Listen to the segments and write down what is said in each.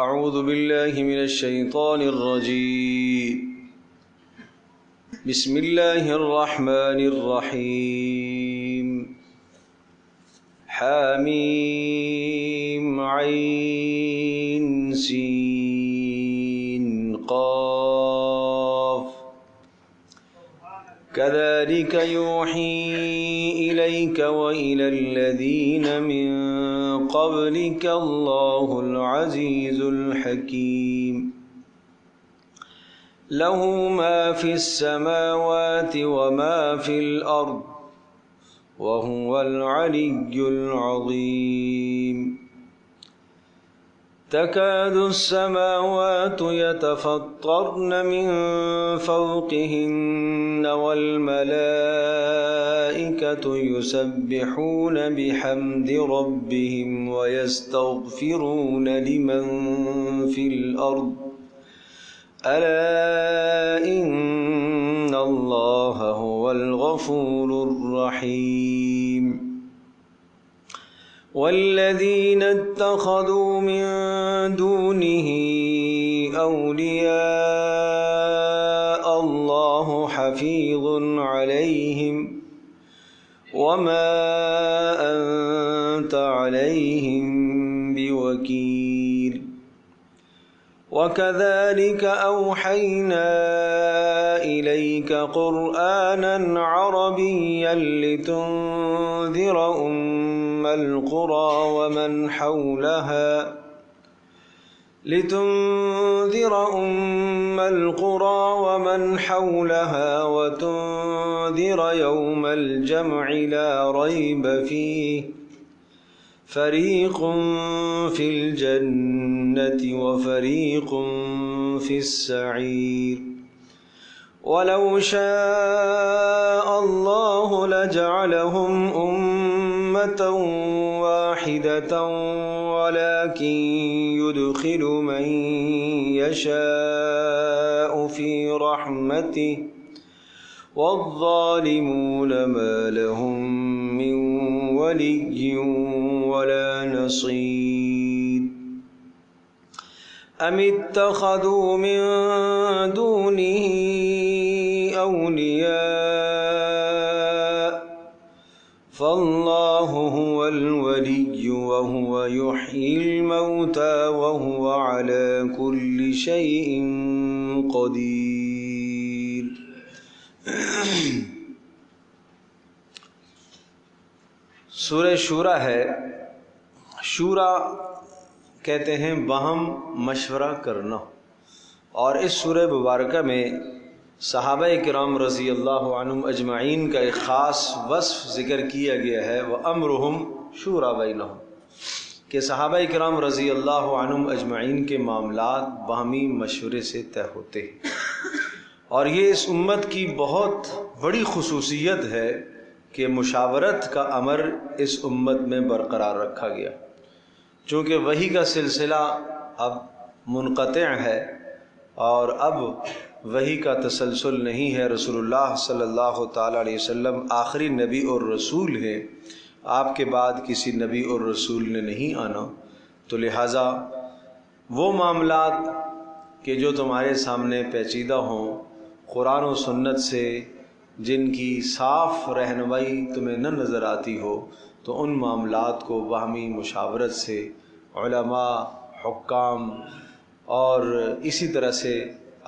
اعوذ باللہ من الشیطان الرجیم بسم اللہ الرحمن الرحیم حامیم عین سین قاف كذلك يوحي إليك وإلى الذين من قبلك الله العزيز الحكيم له ما في السماوات وما في الأرض وهو العلي العظيم تكاد السماوات يتفطرن من فوقهن والملائكة يسبحون بحمد ربهم ويستغفرون لمن في الأرض ألا إن الله هو الغفور الرحيم والذين اتخذوا من دونه أولياء الله حفيظ عليهم وما أنت عليهم بوكيل وكذلك أوحينا إليك قرآنا عربيا لتنذر القرى ومن حولها وتنذر يوم الجمع لا ريب فيه فريق في الجنة وفريق في السعير ولو شاء الله لجعلهم أمة واحدة ولكن يدخل من يشاء في رحمته والظالمون ما لهم من ولي ولا نصير أم اتخذوا من دونه أولياء فالله هو الولي وهو يحيي الموتى وهو على كل شيء قدير سورہ شورا ہے. شورا کہتے ہیں باہم مشورہ کرنا، اور اس سورہ مبارکہ میں صحابہ کرام رضی اللہ عنہم اجمعین کا ایک خاص وصف ذکر کیا گیا ہے، وَأَمْرُهُمْ شُورَىٰ بَيْنَهُمْ، کہ صحابہ کرام رضی اللہ عنہم اجمعین کے معاملات باہمی مشورے سے طے ہوتے ہیں. اور یہ اس امت کی بہت بڑی خصوصیت ہے کہ مشاورت کا امر اس امت میں برقرار رکھا گیا، چونکہ وحی کا سلسلہ اب منقطع ہے اور اب وحی کا تسلسل نہیں ہے. رسول اللہ صلی اللہ تعالیٰ علیہ وسلم آخری نبی اور رسول ہیں، آپ کے بعد کسی نبی اور رسول نے نہیں آنا، تو لہٰذا وہ معاملات کہ جو تمہارے سامنے پیچیدہ ہوں قرآن و سنت سے، جن کی صاف رہنمائی تمہیں نہ نظر آتی ہو، تو ان معاملات کو باہمی مشاورت سے علماء، حکام اور اسی طرح سے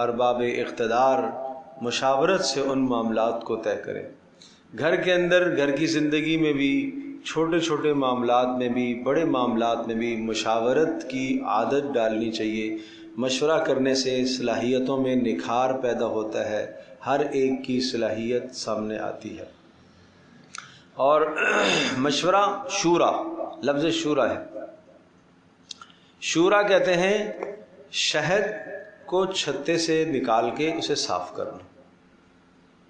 ارباب اقتدار مشاورت سے ان معاملات کو طے کریں. گھر کے اندر، گھر کی زندگی میں بھی، چھوٹے چھوٹے معاملات میں بھی، بڑے معاملات میں بھی مشاورت کی عادت ڈالنی چاہیے. مشورہ کرنے سے صلاحیتوں میں نکھار پیدا ہوتا ہے، ہر ایک کی صلاحیت سامنے آتی ہے. اور مشورہ شورا، لفظ شورا ہے. شورا کہتے ہیں شہد کو چھتے سے نکال کے اسے صاف کرنا.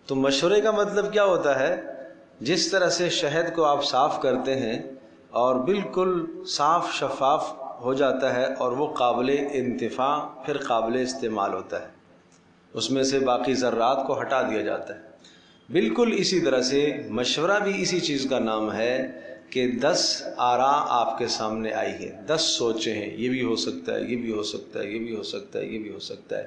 تو مشورے کا مطلب کیا ہوتا ہے؟ جس طرح سے شہد کو آپ صاف کرتے ہیں اور بالکل صاف شفاف ہو جاتا ہے اور وہ قابل انتفاع پھر قابل استعمال ہوتا ہے، اس میں سے باقی ذرات کو ہٹا دیا جاتا ہے. بالکل اسی طرح سے مشورہ بھی اسی چیز کا نام ہے کہ 10 آرا آپ کے سامنے آئی ہے، 10 سوچیں ہیں، یہ بھی ہو سکتا ہے، یہ بھی ہو سکتا ہے، یہ بھی ہو سکتا ہے، یہ بھی ہو سکتا ہے،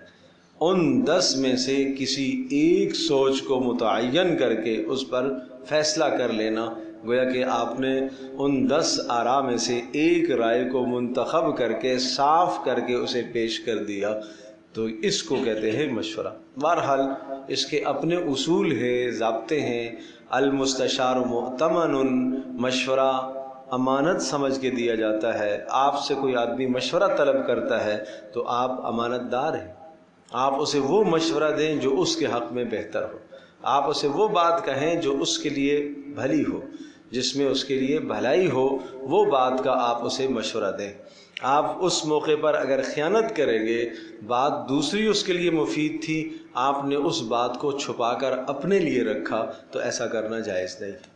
ان 10 میں سے کسی ایک سوچ کو متعین کر کے اس پر فیصلہ کر لینا، گویا کہ آپ نے ان 10 آراء میں سے ایک رائے کو منتخب کر کے صاف کر کے اسے پیش کر دیا، تو اس کو کہتے ہیں مشورہ۔ بہرحال اس کے اپنے اصول ہیں، ضابطے ہیں۔ المستشار مؤتمن، مشورہ امانت سمجھ کے دیا جاتا ہے۔ آپ سے کوئی آدمی مشورہ طلب کرتا ہے تو آپ امانت دار ہیں، آپ اسے وہ مشورہ دیں جو اس کے حق میں بہتر ہو، آپ اسے وہ بات کہیں جو اس کے لیے بھلی ہو، جس میں اس کے لیے بھلائی ہو، وہ بات کا آپ اسے مشورہ دیں۔ آپ اس موقع پر اگر خیانت کریں گے، بات دوسری اس کے لیے مفید تھی، آپ نے اس بات کو چھپا کر اپنے لیے رکھا، تو ایسا کرنا جائز نہیں۔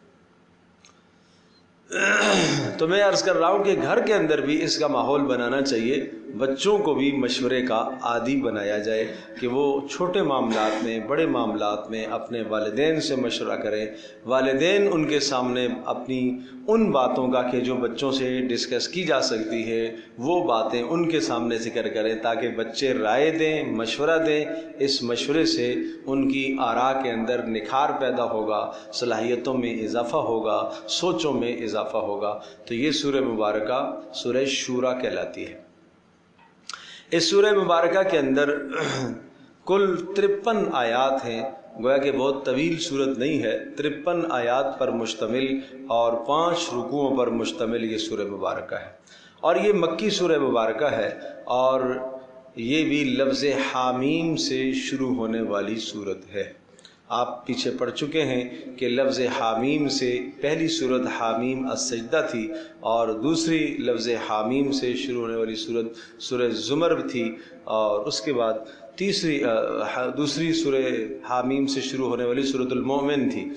تو میں عرض کر رہا ہوں کہ گھر کے اندر بھی اس کا ماحول بنانا چاہیے، بچوں کو بھی مشورے کا عادی بنایا جائے کہ وہ چھوٹے معاملات میں، بڑے معاملات میں اپنے والدین سے مشورہ کریں، والدین ان کے سامنے اپنی ان باتوں کا کہ جو بچوں سے ڈسکس کی جا سکتی ہے وہ باتیں ان کے سامنے ذکر کریں، تاکہ بچے رائے دیں، مشورہ دیں۔ اس مشورے سے ان کی آراء کے اندر نکھار پیدا ہوگا، صلاحیتوں میں اضافہ ہوگا، سوچوں میں اضافہ ہوگا۔ تو یہ سورہ مبارکہ سورہ شورا کہلاتی ہے۔ اس سورہ مبارکہ کے اندر کل 53 آیات ہیں، گویا کہ بہت طویل صورت نہیں ہے، 53 آیات پر مشتمل اور 5 رکوعوں پر مشتمل یہ سورہ مبارکہ ہے، اور یہ مکی سورہ مبارکہ ہے، اور یہ بھی لفظ حامیم سے شروع ہونے والی صورت ہے۔ آپ پیچھے پڑھ چکے ہیں کہ لفظ حامیم سے پہلی صورت حامیم السجدہ تھی، اور دوسری لفظ حامیم سے شروع ہونے والی صورت سورہ زمر تھی، اور اس کے بعد دوسری سورہ حامیم سے شروع ہونے والی سورۃ المؤمن تھی،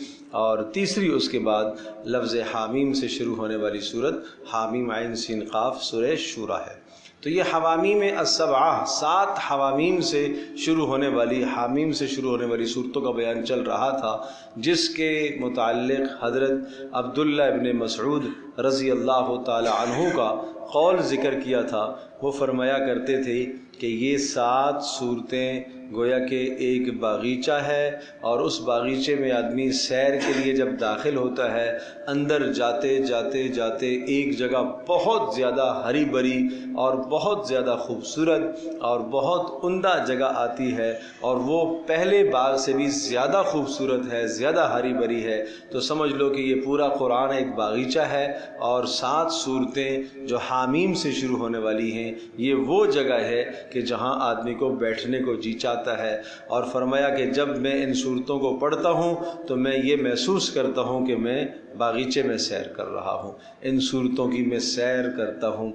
اور تیسری اس کے بعد لفظ حامیم سے شروع ہونے والی صورت حامیم عین سین قاف سورہ شورا ہے۔ تو یہ حوامیم السبعہ، 7 حوامیم سے شروع ہونے والی، حامیم سے شروع ہونے والی صورتوں کا بیان چل رہا تھا، جس کے متعلق حضرت عبداللہ ابن مسعود رضی اللہ تعالی عنہ کا قول ذکر کیا تھا۔ وہ فرمایا کرتے تھے کہ یہ 7 صورتیں گویا کہ ایک باغیچہ ہے، اور اس باغیچے میں آدمی سیر کے لیے جب داخل ہوتا ہے، اندر جاتے جاتے جاتے ایک جگہ بہت زیادہ ہری بھری اور بہت زیادہ خوبصورت اور بہت عمدہ جگہ آتی ہے، اور وہ پہلے باغ سے بھی زیادہ خوبصورت ہے، زیادہ ہری بھری ہے۔ تو سمجھ لو کہ یہ پورا قرآن ایک باغیچہ ہے، اور 7 صورتیں جو حامیم سے شروع ہونے والی ہیں، یہ وہ جگہ ہے کہ جہاں آدمی کو بیٹھنے کو جی چاہتا ہے۔ اور فرمایا کہ جب میں ان صورتوں کو پڑھتا ہوں تو میں یہ محسوس کرتا ہوں کہ میں باغیچے میں سیر کر رہا ہوں، ان صورتوں کی میں سیر کرتا ہوں،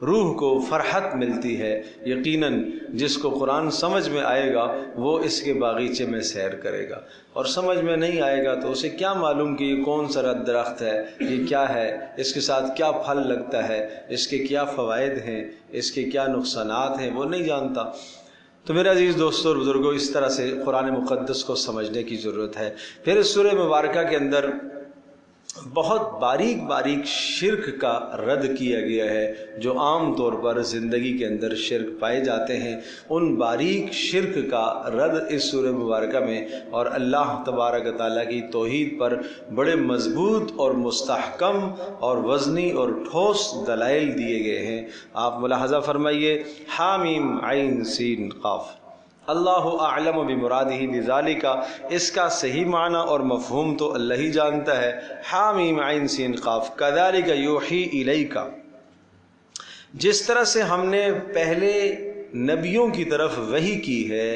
روح کو فرحت ملتی ہے۔ یقیناً جس کو قرآن سمجھ میں آئے گا وہ اس کے باغیچے میں سیر کرے گا، اور سمجھ میں نہیں آئے گا تو اسے کیا معلوم کہ یہ کون سا درخت ہے، یہ کیا ہے، اس کے ساتھ کیا پھل لگتا ہے، اس کے کیا فوائد ہیں، اس کے کیا نقصانات ہیں، وہ نہیں جانتا۔ تو میرے عزیز دوستوں اور بزرگوں، اس طرح سے قرآن مقدس کو سمجھنے کی ضرورت ہے۔ پھر اس سورہ مبارکہ کے اندر بہت باریک باریک شرک کا رد کیا گیا ہے، جو عام طور پر زندگی کے اندر شرک پائے جاتے ہیں، ان باریک شرک کا رد اس سورہ مبارکہ میں، اور اللہ تبارک و تعالیٰ کی توحید پر بڑے مضبوط اور مستحکم اور وزنی اور ٹھوس دلائل دیے گئے ہیں۔ آپ ملاحظہ فرمائیے، حامیم عین سین قاف، اللہ اعلم بمرادہ بذالک، اس کا صحیح معنی اور مفہوم تو اللہ ہی جانتا ہے۔ حامیم عین سین قاف، کذالک یوحی الیک، جس طرح سے ہم نے پہلے نبیوں کی طرف وحی کی ہے۔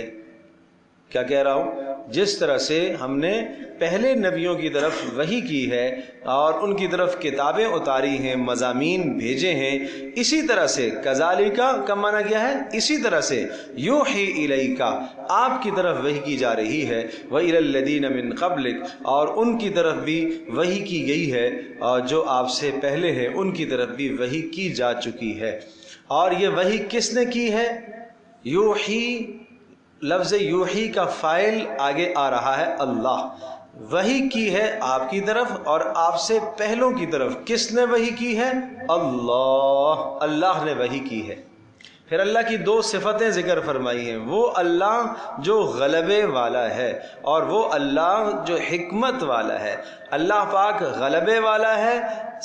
کیا کہہ رہا ہوں؟ جس طرح سے ہم نے پہلے نبیوں کی طرف وحی کی ہے اور ان کی طرف کتابیں اتاری ہیں، مضامین بھیجے ہیں، اسی طرح سے کذالک کا معنی کیا ہے؟ اسی طرح سے یوحی الیک، آپ کی طرف وحی کی جا رہی ہے، وَإِلَى الَّذِينَ مِن قَبْلِكَ، اور ان کی طرف بھی وحی کی گئی ہے، اور جو آپ سے پہلے ہیں ان کی طرف بھی وحی کی جا چکی ہے۔ اور یہ وحی کس نے کی ہے؟ یوحی، لفظ یوحی کا فاعل آگے آ رہا ہے اللہ، وحی کی ہے آپ کی طرف اور آپ سے پہلوں کی طرف. کس نے وحی کی ہے؟ اللہ نے وحی کی ہے. پھر اللہ کی دو صفتیں ذکر فرمائی ہیں. وہ اللہ جو غلبے والا ہے اور وہ اللہ جو حکمت والا ہے. اللہ پاک غلبے والا ہے،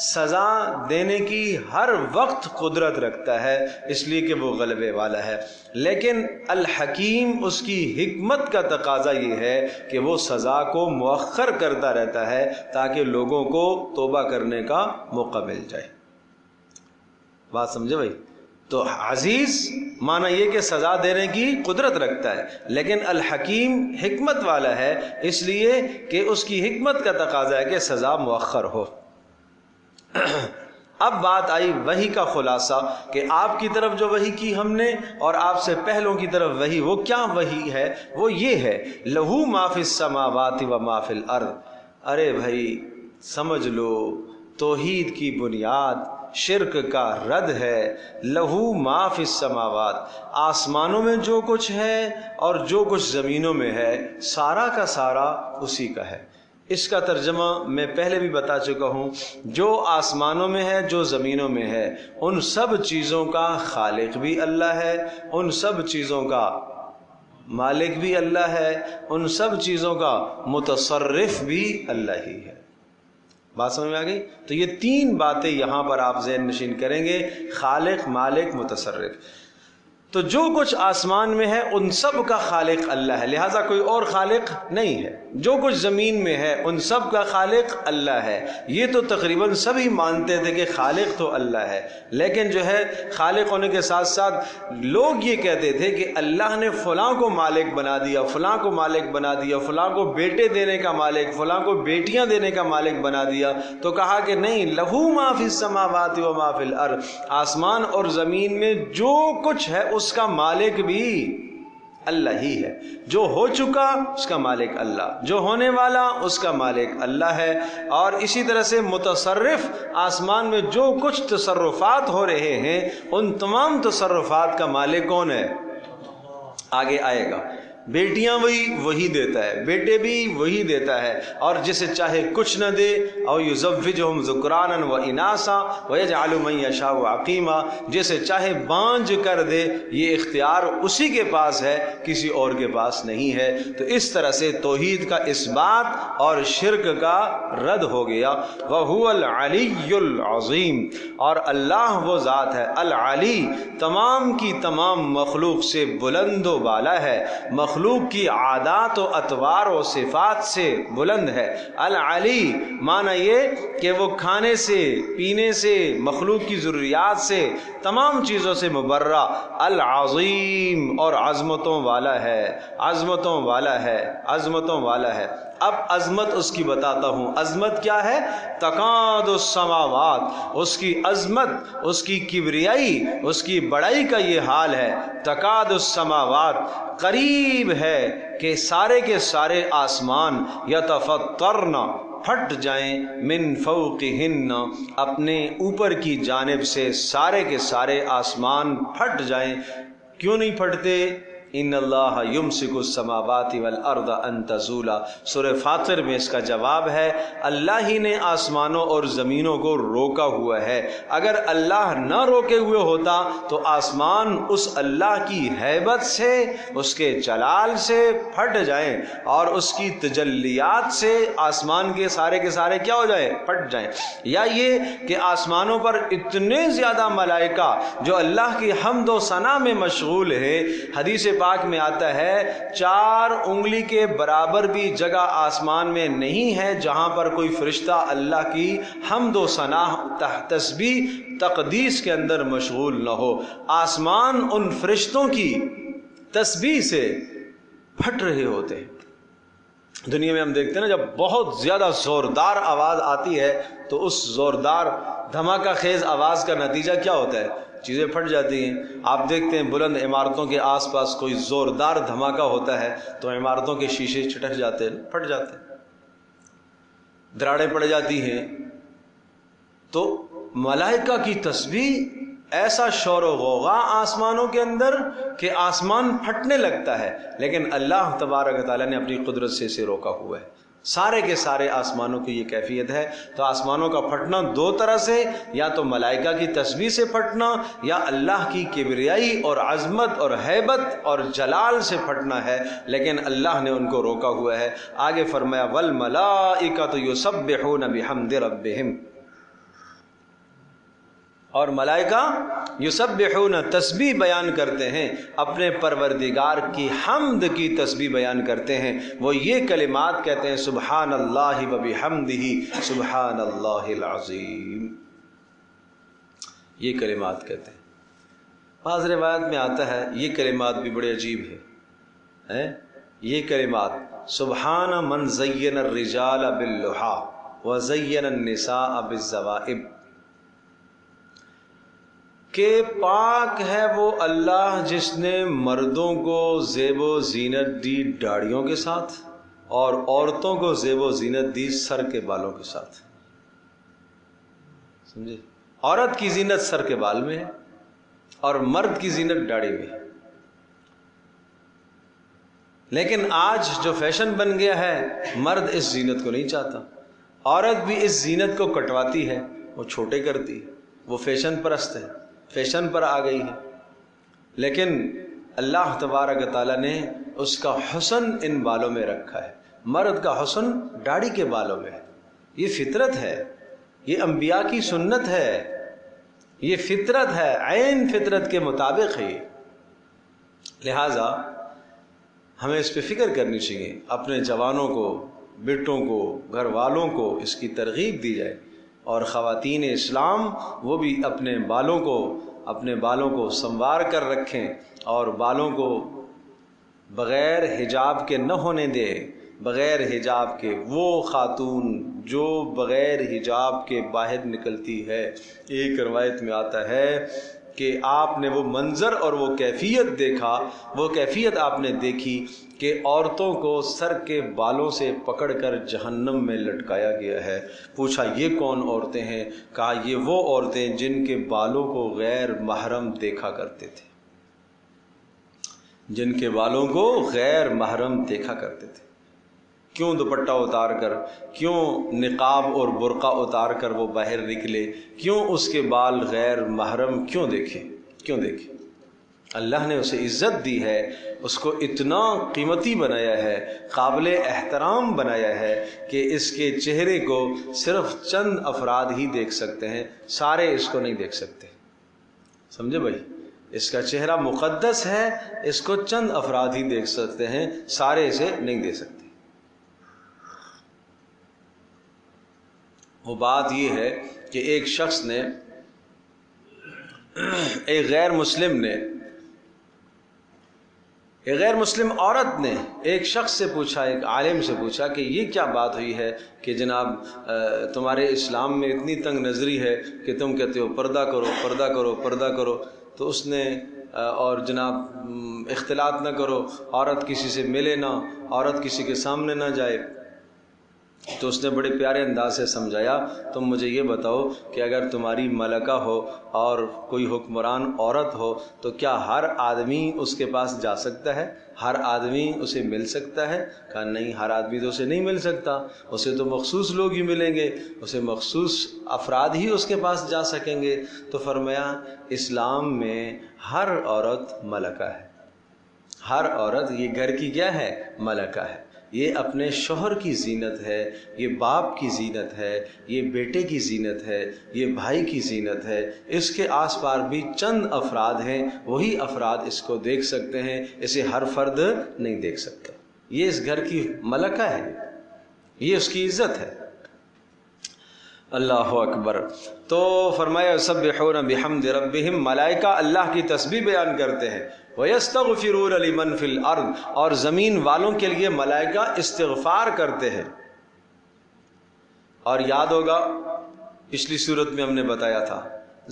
سزا دینے کی ہر وقت قدرت رکھتا ہے اس لیے کہ وہ غلبے والا ہے. لیکن الحکیم، اس کی حکمت کا تقاضا یہ ہے کہ وہ سزا کو مؤخر کرتا رہتا ہے تاکہ لوگوں کو توبہ کرنے کا موقع مل جائے. بات سمجھے بھائی؟ تو عزیز معنی یہ کہ سزا دینے کی قدرت رکھتا ہے، لیکن الحکیم حکمت والا ہے اس لیے کہ اس کی حکمت کا تقاضا ہے کہ سزا مؤخر ہو. اب بات آئی وحی کا خلاصہ کہ آپ کی طرف جو وحی کی ہم نے اور آپ سے پہلوں کی طرف وحی. وہ کیا وحی ہے؟ وہ یہ ہے لہو ما فی السماوات و ما فی الارض. ارے بھائی سمجھ لو توحید کی بنیاد شرک کا رد ہے. لہو ما فی السماوات، آسمانوں میں جو کچھ ہے اور جو کچھ زمینوں میں ہے سارا کا سارا اسی کا ہے. اس کا ترجمہ میں پہلے بھی بتا چکا ہوں. جو آسمانوں میں ہے، جو زمینوں میں ہے، ان سب چیزوں کا خالق بھی اللہ ہے، ان سب چیزوں کا مالک بھی اللہ ہے، ان سب چیزوں کا متصرف بھی اللہ ہی ہے. بات سمجھ میں آ گئی؟ تو یہ تین باتیں یہاں پر آپ ذہن نشین کریں گے، خالق، مالک، متصرف. تو جو کچھ آسمان میں ہے ان سب کا خالق اللہ ہے، لہٰذا کوئی اور خالق نہیں ہے. جو کچھ زمین میں ہے ان سب کا خالق اللہ ہے. یہ تو تقریباً سبھی مانتے تھے کہ خالق تو اللہ ہے، لیکن جو ہے خالق ہونے کے ساتھ ساتھ لوگ یہ کہتے تھے کہ اللہ نے فلاں کو مالک بنا دیا، فلاں کو مالک بنا دیا، فلاں کو بیٹے دینے کا مالک، فلاں کو بیٹیاں دینے کا مالک بنا دیا. تو کہا کہ نہیں، لہو ما فی السماوات و ما فی الارض، آسمان اور زمین میں جو کچھ ہے اس کا مالک بھی اللہ ہی ہے. جو ہو چکا اس کا مالک اللہ، جو ہونے والا اس کا مالک اللہ ہے. اور اسی طرح سے متصرف، آسمان میں جو کچھ تصرفات ہو رہے ہیں ان تمام تصرفات کا مالک کون ہے؟ آگے آئے گا. بیٹیاں وہی دیتا ہے، بیٹے بھی وہی دیتا ہے، اور جسے چاہے کچھ نہ دے. او یزوجہم ذکرانا و اناسا ویجعل من یشاء عقیما، جسے چاہے بانجھ کر دے. یہ اختیار اسی کے پاس ہے، کسی اور کے پاس نہیں ہے. تو اس طرح سے توحید کا اثبات اور شرک کا رد ہو گیا. وہو العلی العظیم، اور اللہ وہ ذات ہے العلی، تمام کی تمام مخلوق سے بلند و بالا ہے، مخلوق کی عادات و اطوار و صفات سے بلند ہے. العلی معنی یہ کہ وہ کھانے سے، پینے سے، مخلوق کی ضروریات سے، تمام چیزوں سے مبرہ. العظیم، اور عظمتوں والا ہے، عظمتوں والا ہے، عظمتوں والا ہے. اب عظمت اس کی بتاتا ہوں. عظمت کیا ہے؟ تکاد السماوات، اس کی عظمت، اس کی کبریائی، اس کی بڑائی کا یہ حال ہے. تکاد السماوات، قریب ہے کہ سارے کے سارے آسمان یتفطرن، پھٹ جائیں، من فوقہن، اپنے اوپر کی جانب سے سارے کے سارے آسمان پھٹ جائیں. کیوں نہیں پھٹتے؟ ان اللہ یمسک السماوات والارض ان تزولا. سورہ فاطر میں اس کا جواب ہے اللہ ہی نے آسمانوں اور زمینوں کو روکا ہوا ہے. اگر اللہ نہ روکے ہوئے ہوتا تو آسمان اس اللہ کی ہیبت سے، اس کے جلال سے پھٹ جائیں، اور اس کی تجلیات سے آسمان کے سارے کیا ہو جائیں؟ پھٹ جائیں. یا یہ کہ آسمانوں پر اتنے زیادہ ملائکہ جو اللہ کی حمد و ثنا میں مشغول ہے. حدیث پاک میں آتا ہے 4 انگلی کے برابر بھی جگہ آسمان میں نہیں ہے جہاں پر کوئی فرشتہ اللہ کی حمد و ثنا، تسبیح، تقدیس کے اندر مشغول نہ ہو. آسمان ان فرشتوں کی تسبیح سے پھٹ رہے ہوتے ہیں. دنیا میں ہم دیکھتے ہیں نا، جب بہت زیادہ زوردار آواز آتی ہے تو اس زوردار دھماکہ خیز آواز کا نتیجہ کیا ہوتا ہے؟ چیزیں پھٹ جاتی ہیں. آپ دیکھتے ہیں بلند عمارتوں کے آس پاس کوئی زوردار دھماکہ ہوتا ہے تو عمارتوں کے شیشے چھٹک جاتے ہیں، پھٹ جاتے ہیں، دراڑیں پڑ جاتی ہیں. تو ملائکہ کی تسبیح، ایسا شور و غوغا آسمانوں کے اندر کہ آسمان پھٹنے لگتا ہے، لیکن اللہ تبارک و تعالیٰ نے اپنی قدرت سے اسے روکا ہوا ہے. سارے کے سارے آسمانوں کی یہ کیفیت ہے۔ تو آسمانوں کا پھٹنا دو طرح سے، یا تو ملائکہ کی تسبیح سے پھٹنا، یا اللہ کی کبریائی اور عظمت اور ہیبت اور جلال سے پھٹنا ہے، لیکن اللہ نے ان کو روکا ہوا ہے۔ آگے فرمایا والملائکۃ یسبحون بحمد ربہم، اور ملائکہ یسبحون تسبیح بیان کرتے ہیں، اپنے پروردگار کی حمد کی تسبیح بیان کرتے ہیں۔ وہ یہ کلمات کہتے ہیں سبحان اللہ و بحمدہ سبحان اللہ العظیم، یہ کلمات کہتے ہیں۔ بعض روایت میں آتا ہے یہ کلمات بھی بڑے عجیب ہیں، یہ کلمات سبحان من زین الرجال باللحا وزین النساء بالزوائب، کہ پاک ہے وہ اللہ جس نے مردوں کو زیب و زینت دی داڑھیوں کے ساتھ، اور عورتوں کو زیب و زینت دی سر کے بالوں کے ساتھ۔ سمجھے؟ عورت کی زینت سر کے بال میں ہے اور مرد کی زینت داڑھی میں ہے۔ لیکن آج جو فیشن بن گیا ہے، مرد اس زینت کو نہیں چاہتا، عورت بھی اس زینت کو کٹواتی ہے، وہ چھوٹے کرتی ہے، وہ فیشن پرست ہے، فیشن پر آ گئی ہے۔ لیکن اللہ تبارک تعالیٰ نے اس کا حسن ان بالوں میں رکھا ہے، مرد کا حسن داڑھی کے بالوں میں ہے۔ یہ فطرت ہے، یہ انبیاء کی سنت ہے، یہ فطرت ہے، عین فطرت کے مطابق ہے یہ۔ لہٰذا ہمیں اس پہ فکر کرنی چاہیے، اپنے جوانوں کو، بیٹوں کو، گھر والوں کو اس کی ترغیب دی جائے، اور خواتین اسلام وہ بھی اپنے بالوں کو سنوار کر رکھیں، اور بالوں کو بغیر حجاب کے نہ ہونے دیں۔ بغیر حجاب کے وہ خاتون جو بغیر حجاب کے باہر نکلتی ہے، ایک روایت میں آتا ہے کہ آپ نے وہ منظر اور وہ کیفیت دیکھا، وہ کیفیت آپ نے دیکھی کہ عورتوں کو سر کے بالوں سے پکڑ کر جہنم میں لٹکایا گیا ہے۔ پوچھا یہ کون عورتیں ہیں؟ کہا یہ وہ عورتیں جن کے بالوں کو غیر محرم دیکھا کرتے تھے، جن کے بالوں کو غیر محرم دیکھا کرتے تھے۔ کیوں دوپٹہ اتار کر، کیوں نقاب اور برقع اتار کر وہ باہر نکلے؟ کیوں اس کے بال غیر محرم کیوں دیکھے؟ اللہ نے اسے عزت دی ہے، اس کو اتنا قیمتی بنایا ہے، قابل احترام بنایا ہے کہ اس کے چہرے کو صرف چند افراد ہی دیکھ سکتے ہیں، سارے اس کو نہیں دیکھ سکتے۔ سمجھے بھائی؟ اس کا چہرہ مقدس ہے، اس کو چند افراد ہی دیکھ سکتے ہیں، سارے اسے نہیں دیکھ سکتے۔ وہ بات یہ ہے کہ ایک شخص نے، ایک غیر مسلم عورت نے ایک شخص سے پوچھا، ایک عالم سے پوچھا کہ یہ کیا بات ہوئی ہے کہ جناب تمہارے اسلام میں اتنی تنگ نظری ہے کہ تم کہتے ہو پردہ کرو، پردہ کرو، پردہ کرو۔ تو اس نے اور جناب اختلاط نہ کرو، عورت کسی سے ملے نہ، عورت کسی کے سامنے نہ جائے۔ تو اس نے بڑے پیارے انداز سے سمجھایا، تم مجھے یہ بتاؤ کہ اگر تمہاری ملکہ ہو اور کوئی حکمران عورت ہو تو کیا ہر آدمی اس کے پاس جا سکتا ہے؟ ہر آدمی اسے مل سکتا ہے؟ کہا نہیں، ہر آدمی تو اسے نہیں مل سکتا، اسے تو مخصوص لوگ ہی ملیں گے، اسے مخصوص افراد ہی اس کے پاس جا سکیں گے۔ تو فرمایا اسلام میں ہر عورت ملکہ ہے، ہر عورت یہ گھر کی کیا ہے؟ ملکہ ہے۔ یہ اپنے شوہر کی زینت ہے، یہ باپ کی زینت ہے، یہ بیٹے کی زینت ہے، یہ بھائی کی زینت ہے۔ اس کے آس پاس بھی چند افراد ہیں، وہی افراد اس کو دیکھ سکتے ہیں، اسے ہر فرد نہیں دیکھ سکتا۔ یہ اس گھر کی ملکہ ہے، یہ اس کی عزت ہے۔ اللہ اکبر۔ تو فرمایا یسبحون بحمد ربہم، ملائکہ اللہ کی تسبیح بیان کرتے ہیں۔ وَيَسْتَغْفِرُونَ لِمَنْ فِي الْأَرْضِ، اور زمین والوں کے لیے ملائکہ استغفار کرتے ہیں۔ اور یاد ہوگا پچھلی صورت میں ہم نے بتایا تھا،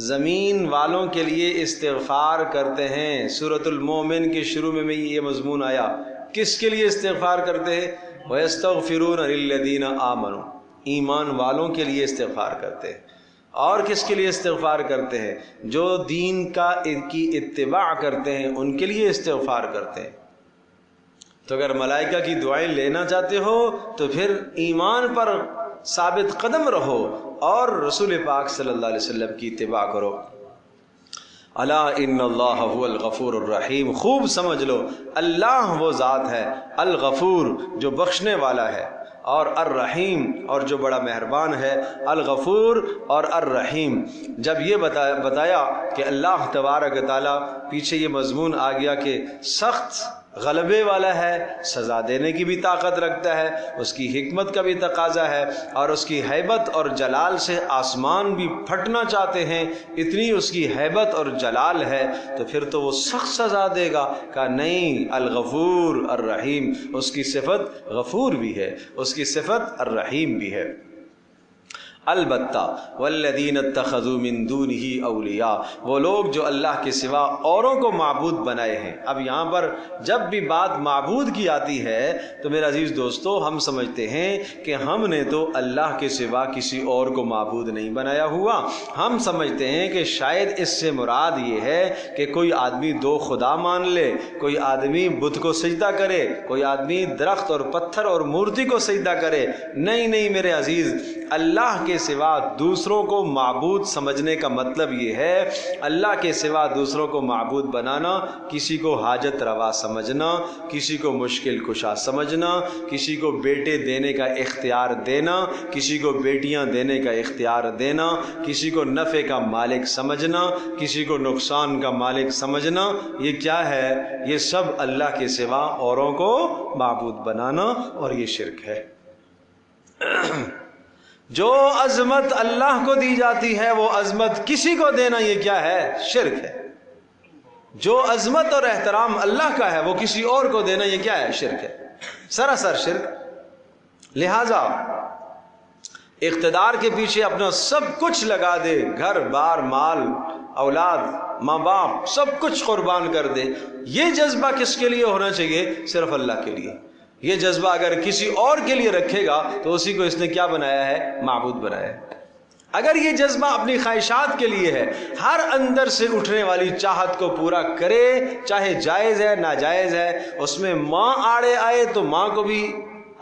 زمین والوں کے لیے استغفار کرتے ہیں۔ سورۃ المومن کے شروع میں یہ مضمون آیا، کس کے لیے استغفار کرتے ہیں؟ وَيَسْتَغْفِرُونَ لِلَّذِينَ آمَنُوا، ایمان والوں کے لیے استغفار کرتے ہیں۔ اور کس کے لیے استغفار کرتے ہیں؟ جو دین کی اتباع کرتے ہیں ان کے لیے استغفار کرتے ہیں۔ تو اگر ملائکہ کی دعائیں لینا چاہتے ہو تو پھر ایمان پر ثابت قدم رہو اور رسول پاک صلی اللہ علیہ وسلم کی اتباع کرو۔ الا ان اللہ هو الغفور الرحیم، خوب سمجھ لو اللہ وہ ذات ہے الغفور جو بخشنے والا ہے، اور الرحیم اور جو بڑا مہربان ہے، الغفور اور الرحیم۔ جب یہ بتایا کہ اللہ تبارک تعالیٰ، پیچھے یہ مضمون آ گیا کہ سخت غلبے والا ہے، سزا دینے کی بھی طاقت رکھتا ہے، اس کی حکمت کا بھی تقاضا ہے، اور اس کی ہیبت اور جلال سے آسمان بھی پھٹنا چاہتے ہیں، اتنی اس کی ہیبت اور جلال ہے، تو پھر تو وہ سخت سزا دے گا۔ کہا نہیں، الغفور الرحیم، اس کی صفت غفور بھی ہے، اس کی صفت الرحیم بھی ہے۔ البتہ والذین اتخذوا من دونہ اولیاء، وہ لوگ جو اللہ کے سوا اوروں کو معبود بنائے ہیں۔ اب یہاں پر جب بھی بات معبود کی آتی ہے تو میرے عزیز دوستو، ہم سمجھتے ہیں کہ ہم نے تو اللہ کے سوا کسی اور کو معبود نہیں بنایا ہوا، ہم سمجھتے ہیں کہ شاید اس سے مراد یہ ہے کہ کوئی آدمی دو خدا مان لے، کوئی آدمی بت کو سجدہ کرے، کوئی آدمی درخت اور پتھر اور مورتی کو سجدہ کرے۔ نہیں نہیں میرے عزیز، اللہ کے سوا دوسروں کو معبود سمجھنے کا مطلب یہ ہے اللہ کے سوا دوسروں کو معبود بنانا، کسی کو حاجت روا سمجھنا، کسی کو مشکل کشا سمجھنا، کسی کو بیٹے دینے کا اختیار دینا، کسی کو بیٹیاں دینے کا اختیار دینا، کسی کو نفع کا مالک سمجھنا، کسی کو نقصان کا مالک سمجھنا، یہ کیا ہے؟ یہ سب اللہ کے سوا اوروں کو معبود بنانا، اور یہ شرک ہے۔ جو عظمت اللہ کو دی جاتی ہے وہ عظمت کسی کو دینا یہ کیا ہے؟ شرک ہے۔ جو عظمت اور احترام اللہ کا ہے وہ کسی اور کو دینا یہ کیا ہے؟ شرک ہے، سراسر شرک۔ لہذا اقتدار کے پیچھے اپنا سب کچھ لگا دے، گھر بار مال اولاد ماں باپ سب کچھ قربان کر دے، یہ جذبہ کس کے لیے ہونا چاہیے؟ صرف اللہ کے لیے۔ یہ جذبہ اگر کسی اور کے لیے رکھے گا تو اسی کو اس نے کیا بنایا ہے؟ معبود بنایا ہے۔ اگر یہ جذبہ اپنی خواہشات کے لیے ہے، ہر اندر سے اٹھنے والی چاہت کو پورا کرے، چاہے جائز ہے ناجائز ہے، اس میں ماں آڑے آئے تو ماں کو بھی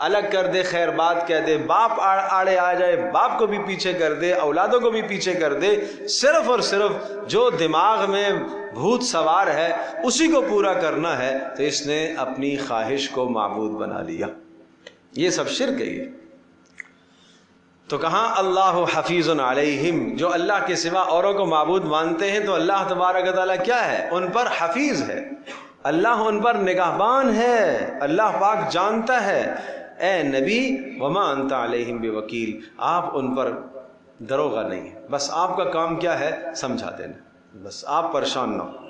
الگ کر دے، خیر بات کہہ دے، باپ آڑے آ جائے باپ کو بھی پیچھے کر دے، اولادوں کو بھی پیچھے کر دے، صرف اور صرف جو دماغ میں بھوت سوار ہے اسی کو پورا کرنا ہے، تو اس نے اپنی خواہش کو معبود بنا لیا۔ یہ سب شرک ہے۔ یہ تو کہاں اللہ حفیظ علیہم، جو اللہ کے سوا اوروں کو معبود مانتے ہیں تو اللہ تبارک تعالیٰ کیا ہے؟ ان پر حفیظ ہے، اللہ ان پر نگہبان ہے، اللہ پاک جانتا ہے۔ اے نبی وما انت علیہم بوکیل، آپ ان پر دروغہ نہیں ہے، بس آپ کا کام کیا ہے؟ سمجھا دینا، بس آپ پریشان نہ ہو۔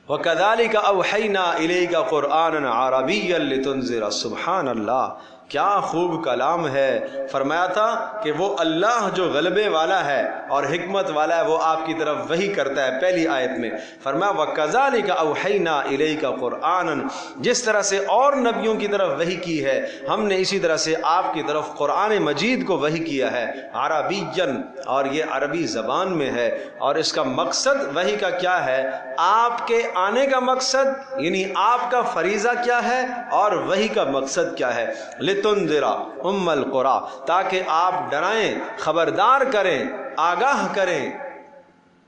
وَكَذَلِكَ أَوْحَيْنَا إِلَيْكَ قُرْآنًا عَرَبِيًّا لِتُنذِرَ، سبحان اللہ، کیا خوب کلام ہے۔ فرمایا تھا کہ وہ اللہ جو غلبے والا ہے اور حکمت والا ہے وہ آپ کی طرف وحی کرتا ہے۔ پہلی آیت میں فرمایا وَكَذَلِكَ أَوْحَيْنَا إِلَيْكَ قُرْآنًا، جس طرح سے اور نبیوں کی طرف وحی کی ہے ہم نے اسی طرح سے آپ کی طرف قرآن مجید کو وحی کیا ہے، عربیًا، اور یہ عربی زبان میں ہے۔ اور اس کا مقصد وحی کا کیا ہے؟ آپ کے آنے کا مقصد یعنی آپ کا فریضہ کیا ہے اور وحی کا مقصد کیا ہے؟ لِتُنذِرَ أُمَّ الْقُرَىٰ، تاکہ آپ ڈرائیں، خبردار کریں، آگاہ کریں،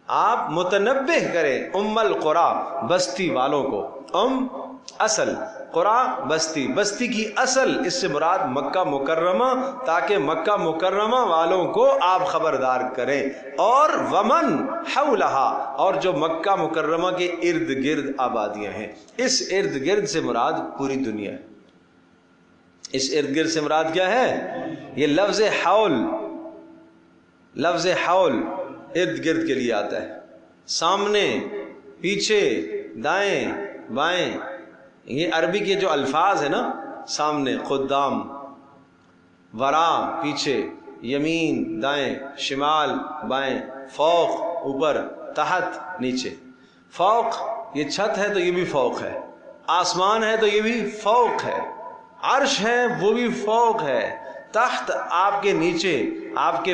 آپ متنبہ کریں ام القریٰ، بستی والوں کو۔ ام اصل، قریٰ بستی، بستی کی اصل، اس سے مراد مکہ مکرمہ، تاکہ مکہ مکرمہ والوں کو آپ خبردار کریں، اور ومن حولہا، اور جو مکہ مکرمہ کے ارد گرد آبادیاں ہیں، اس ارد گرد سے مراد پوری دنیا ہے۔ اس ارد گرد سے مراد کیا ہے؟ یہ لفظ حول، لفظ حول ارد گرد کے لیے آتا ہے، سامنے پیچھے دائیں بائیں، یہ عربی کے جو الفاظ ہیں نا، سامنے قدام، ورا پیچھے، یمین دائیں، شمال بائیں، فوق اوپر، تحت نیچے۔ فوق یہ چھت ہے تو یہ بھی فوق ہے، آسمان ہے تو یہ بھی فوق ہے، عرش ہے وہ بھی فوق ہے، تحت آپ کے نیچے، آپ کے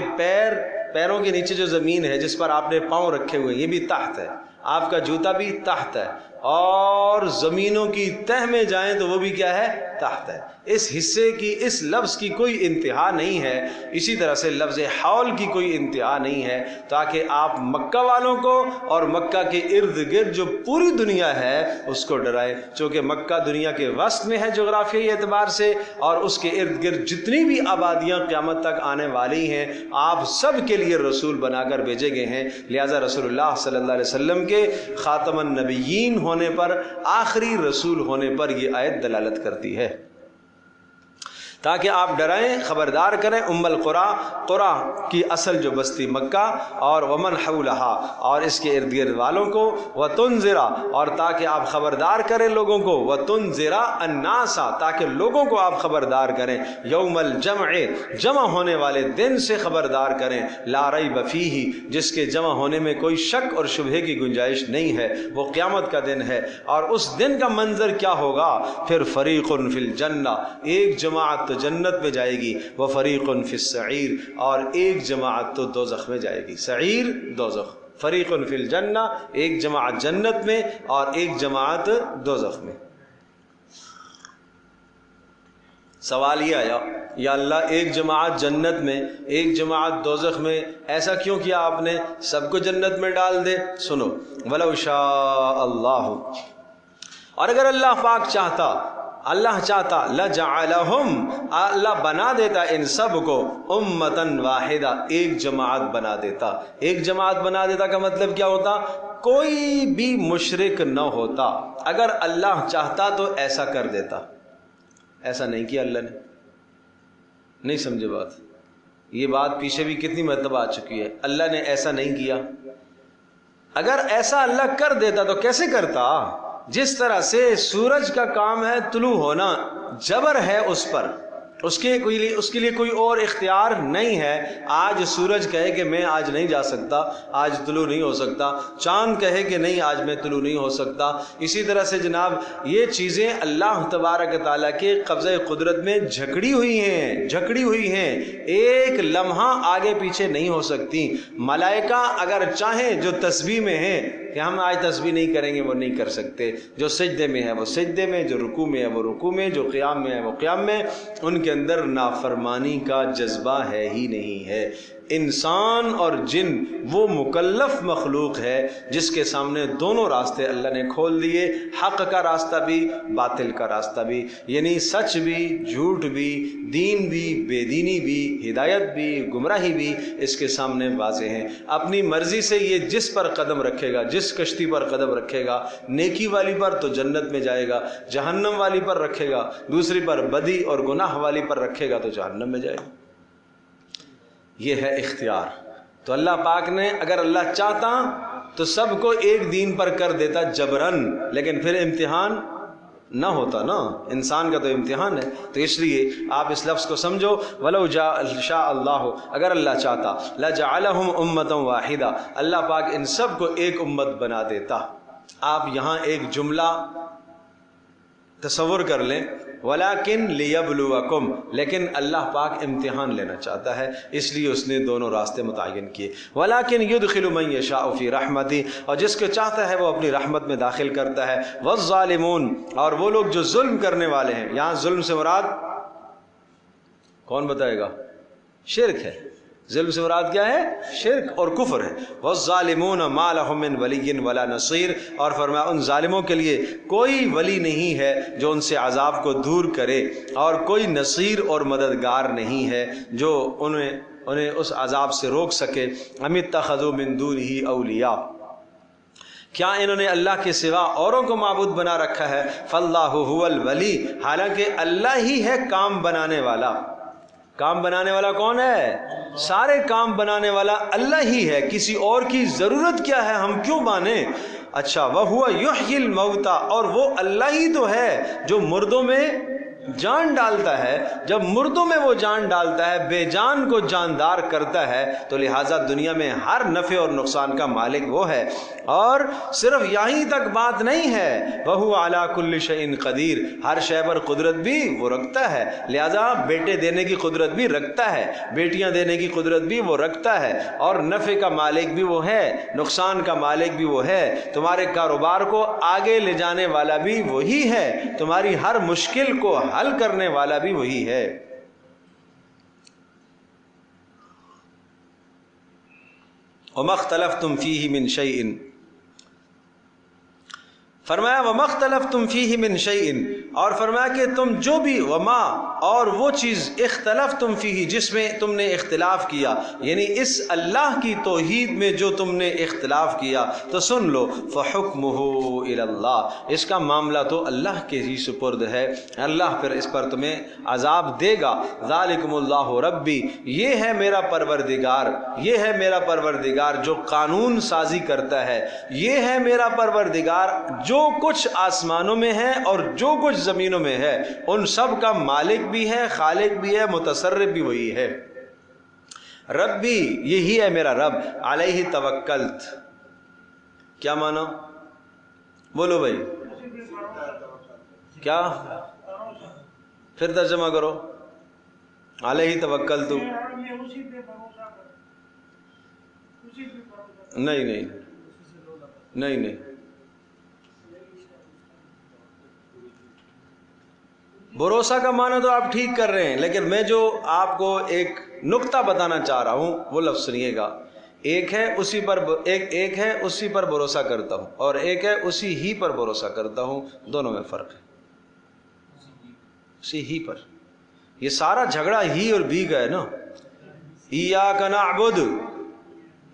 پیروں کے نیچے جو زمین ہے جس پر آپ نے پاؤں رکھے ہوئے یہ بھی تحت ہے، آپ کا جوتا بھی تحت ہے، اور زمینوں کی تہ میں جائیں تو وہ بھی کیا ہے؟ تحت ہے۔ اس حصے کی، اس لفظ کی کوئی انتہا نہیں ہے، اسی طرح سے لفظ حول کی کوئی انتہا نہیں ہے، تاکہ آپ مکہ والوں کو اور مکہ کے ارد گرد جو پوری دنیا ہے اس کو ڈرائیں، چونکہ مکہ دنیا کے وسط میں ہے جغرافیائی اعتبار سے، اور اس کے ارد گرد جتنی بھی آبادیاں قیامت تک آنے والی ہیں آپ سب کے لیے رسول بنا کر بھیجے گئے ہیں۔ لہذا رسول اللہ صلی اللہ علیہ وسلم کے خاتم النبیین ہونے پر، آخری رسول ہونے پر یہ آیت دلالت کرتی ہے، تاکہ آپ ڈرائیں، خبردار کریں ام القریٰ، قریٰ کی اصل جو بستی مکہ اور ومن حولہا اور اس کے ارد گرد والوں کو، وتنذرا اور تاکہ آپ خبردار کریں لوگوں کو، وتنذرا الناس تاکہ لوگوں کو آپ خبردار کریں، یوم الجمع جمع ہونے والے دن سے خبردار کریں، لا ریب فیہ جس کے جمع ہونے میں کوئی شک اور شبہے کی گنجائش نہیں ہے، وہ قیامت کا دن ہے۔ اور اس دن کا منظر کیا ہوگا؟ پھر فریق فی الجنہ ایک جماعت تو جنت میں جائے گی، وفریق فی السعیر اور ایک جماعت تو دوزخ میں جائے گی، سعیر دوزخ، فریق فی الجنہ ایک جماعت جنت میں اور ایک جماعت دوزخ میں۔ سوال یہ آیا یا اللہ ایک جماعت جنت میں ایک جماعت دوزخ میں، ایسا کیوں کیا آپ نے؟ سب کو جنت میں ڈال دے۔ سنو، وَلَوْ شَاءَ اللَّهُ اور اگر اللہ پاک چاہتا، اللہ چاہتا، لَجَعَلَهُمْ اللہ بنا دیتا ان سب کو امتاً واحدہ ایک جماعت بنا دیتا۔ ایک جماعت بنا دیتا کا مطلب کیا ہوتا؟ کوئی بھی مشرک نہ ہوتا۔ اگر اللہ چاہتا تو ایسا کر دیتا، ایسا نہیں کیا اللہ نے۔ نہیں سمجھے بات؟ یہ بات پیچھے بھی کتنی مرتبہ آ چکی ہے، اللہ نے ایسا نہیں کیا۔ اگر ایسا اللہ کر دیتا تو کیسے کرتا؟ جس طرح سے سورج کا کام ہے طلوع ہونا، جبر ہے اس پر، اس کے لیے کوئی اور اختیار نہیں ہے۔ آج سورج کہے کہ میں آج نہیں جا سکتا، آج طلوع نہیں ہو سکتا، چاند کہے کہ نہیں آج میں طلوع نہیں ہو سکتا۔ اسی طرح سے جناب یہ چیزیں اللہ تبارک تعالیٰ کے قبضہ قدرت میں جھکڑی ہوئی ہیں، ایک لمحہ آگے پیچھے نہیں ہو سکتی۔ ملائکہ اگر چاہیں جو تسبیح میں ہیں کہ ہم آج تسبیح نہیں کریں گے، وہ نہیں کر سکتے۔ جو سجدے میں ہے وہ سجدے میں، جو رکوع میں ہے وہ رکوع میں، جو قیام میں ہے وہ قیام میں۔ ان کے اندر نافرمانی کا جذبہ ہے ہی نہیں ہے۔ انسان اور جن وہ مکلف مخلوق ہے جس کے سامنے دونوں راستے اللہ نے کھول دیے، حق کا راستہ بھی باطل کا راستہ بھی، یعنی سچ بھی جھوٹ بھی، دین بھی بے دینی بھی، ہدایت بھی گمراہی بھی اس کے سامنے واضح ہیں۔ اپنی مرضی سے یہ جس پر قدم رکھے گا، جس کشتی پر قدم رکھے گا، نیکی والی پر تو جنت میں جائے گا، جہنم والی پر رکھے گا، دوسری پر بدی اور گناہ والی پر رکھے گا تو جہنم میں جائے گا۔ یہ ہے اختیار۔ تو اللہ پاک نے اگر اللہ چاہتا تو سب کو ایک دین پر کر دیتا جبرن، لیکن پھر امتحان نہ ہوتا نا، انسان کا تو امتحان ہے۔ تو اس لیے آپ اس لفظ کو سمجھو، وَلَوْ شَاءَ اللَّهُ اگر اللہ چاہتا، لَجَعَلَهُمْ أُمَّةً وَاحِدَةً اللہ پاک ان سب کو ایک امت بنا دیتا۔ آپ یہاں ایک جملہ تصور کر لیں، ولیکن لیبلوکم لیکن اللہ پاک امتحان لینا چاہتا ہے، اس لیے اس نے دونوں راستے متعین کیے۔ ولیکن یدخل من یشاء فی رحمتہ اور جس کو چاہتا ہے وہ اپنی رحمت میں داخل کرتا ہے۔ والظالمون اور وہ لوگ جو ظلم کرنے والے ہیں، یہاں ظلم سے مراد کون بتائے گا؟ شرک ہے۔ ظلم سے مراد کیا ہے؟ شرک اور کفر ہے۔ والظالمون ما لهم من ولی ولا نصیر اور فرمایا ان ظالموں کے لیے کوئی ولی نہیں ہے جو ان سے عذاب کو دور کرے، اور کوئی نصیر اور مددگار نہیں ہے جو انہیں اس عذاب سے روک سکے۔ ام اتخذوا من دونہ اولیاء کیا انہوں نے اللہ کے سوا اوروں کو معبود بنا رکھا ہے؟ فاللہ هو الولی حالانکہ اللہ ہی ہے کام بنانے والا۔ کام بنانے والا کون ہے؟ سارے کام بنانے والا اللہ ہی ہے، کسی اور کی ضرورت کیا ہے، ہم کیوں مانیں؟ اچھا، وَهُوَ يُحْيِي الْمَوْتَى اور وہ اللہ ہی تو ہے جو مردوں میں جان ڈالتا ہے، جب مردوں میں وہ جان ڈالتا ہے، بے جان کو جاندار کرتا ہے، تو لہٰذا دنیا میں ہر نفع اور نقصان کا مالک وہ ہے۔ اور صرف یہیں تک بات نہیں ہے، وَهُوَ عَلَى كُلِّ شَيْءٍ قدیر، ہر شے پر قدرت بھی وہ رکھتا ہے، لہذا بیٹے دینے کی قدرت بھی رکھتا ہے، بیٹیاں دینے کی قدرت بھی وہ رکھتا ہے، اور نفع کا مالک بھی وہ ہے، نقصان کا مالک بھی وہ ہے، تمہارے کاروبار کو آگے لے جانے والا بھی وہی ہے، تمہاری ہر مشکل کو حل کرنے والا بھی وہی ہے۔ وَمَا اخْتَلَفْتُمْ فِيهِ مِنْ شَيْءٍ، فرمایا وَمَا اخْتَلَفْتُمْ فِيهِ مِنْ شَيْءٍ، اور فرمایا کہ تم جو بھی، وما اور وہ چیز، اختلفتم فیہ جس میں تم نے اختلاف کیا، یعنی اس اللہ کی توحید میں جو تم نے اختلاف کیا، تو سن لو فحکمہ الی اللہ، اس کا معاملہ تو اللہ کے ہی سپرد ہے، اللہ پھر اس پر تمہیں عذاب دے گا۔ ذالکم اللہ ربی، یہ ہے میرا پروردگار، یہ ہے میرا پروردگار جو قانون سازی کرتا ہے، یہ ہے میرا پروردگار جو کچھ آسمانوں میں ہے اور جو کچھ زمینوں میں ہے، ان سب کا مالک بھی ہے، خالق بھی ہے، متصرف بھی وہی ہے۔ ربی، یہی ہے میرا رب، علیہ توکلت، کیا معنی؟ بولو بھائی، کیا؟ پھر ترجمہ کرو، علیہ توکلت۔ نہیں نہیں نہیں نہیں، بھروسہ کا معنی تو آپ ٹھیک کر رہے ہیں، لیکن میں جو آپ کو ایک نقطہ بتانا چاہ رہا ہوں وہ لفظ سنیے گا۔ ایک ہے اسی پر، ایک ہے اسی پر بھروسہ کرتا ہوں، اور ایک ہے اسی ہی پر بھروسہ کرتا ہوں، دونوں میں فرق ہے۔ اسی ہی پر، یہ سارا جھگڑا ہی اور بھی کا ہے نا۔ ایاک نعبد،